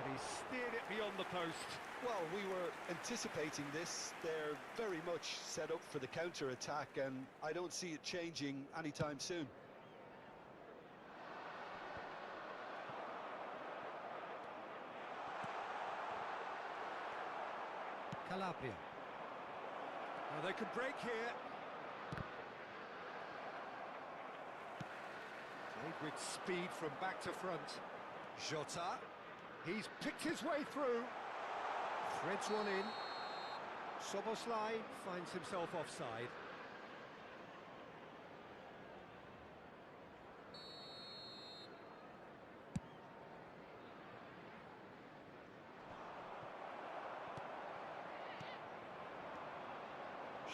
And he steered it beyond the post. Well, we were anticipating this. They're very much set up for the counter-attack, and I don't see it changing anytime soon. Calabria. Now they can break here. Played with speed from back to front. Jota. He's picked his way through. Threads one in. Soboslai finds himself offside.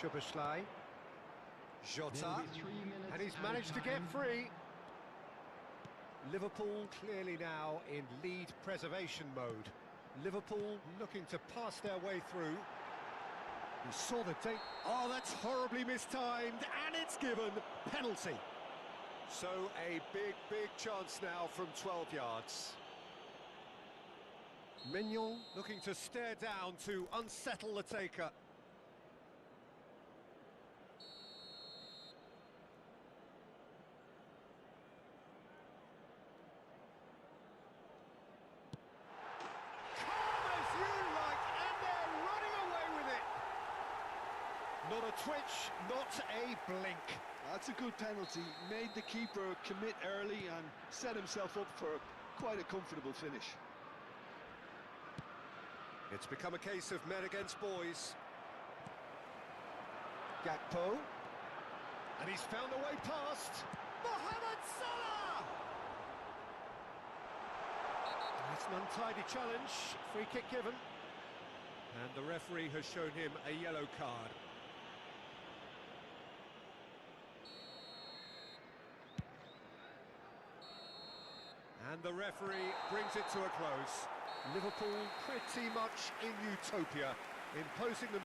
Soboslai. Jota. And he's managed to get free. Liverpool clearly now in lead preservation mode. Liverpool looking to pass their way through. He saw the date. Oh, that's horribly mistimed, and it's given. Penalty. So a big chance now from 12 yards. Mignon looking to stare down to unsettle the taker. Not a twitch, not a blink. That's a good penalty. Made the keeper commit early and set himself up for quite a comfortable finish. It's become a case of men against boys. Gakpo. And he's found a way past. Mohamed Salah! It's an untidy challenge. Free kick given. And the referee has shown him a yellow card. And the referee brings it to a close. Liverpool pretty much in utopia, imposing them.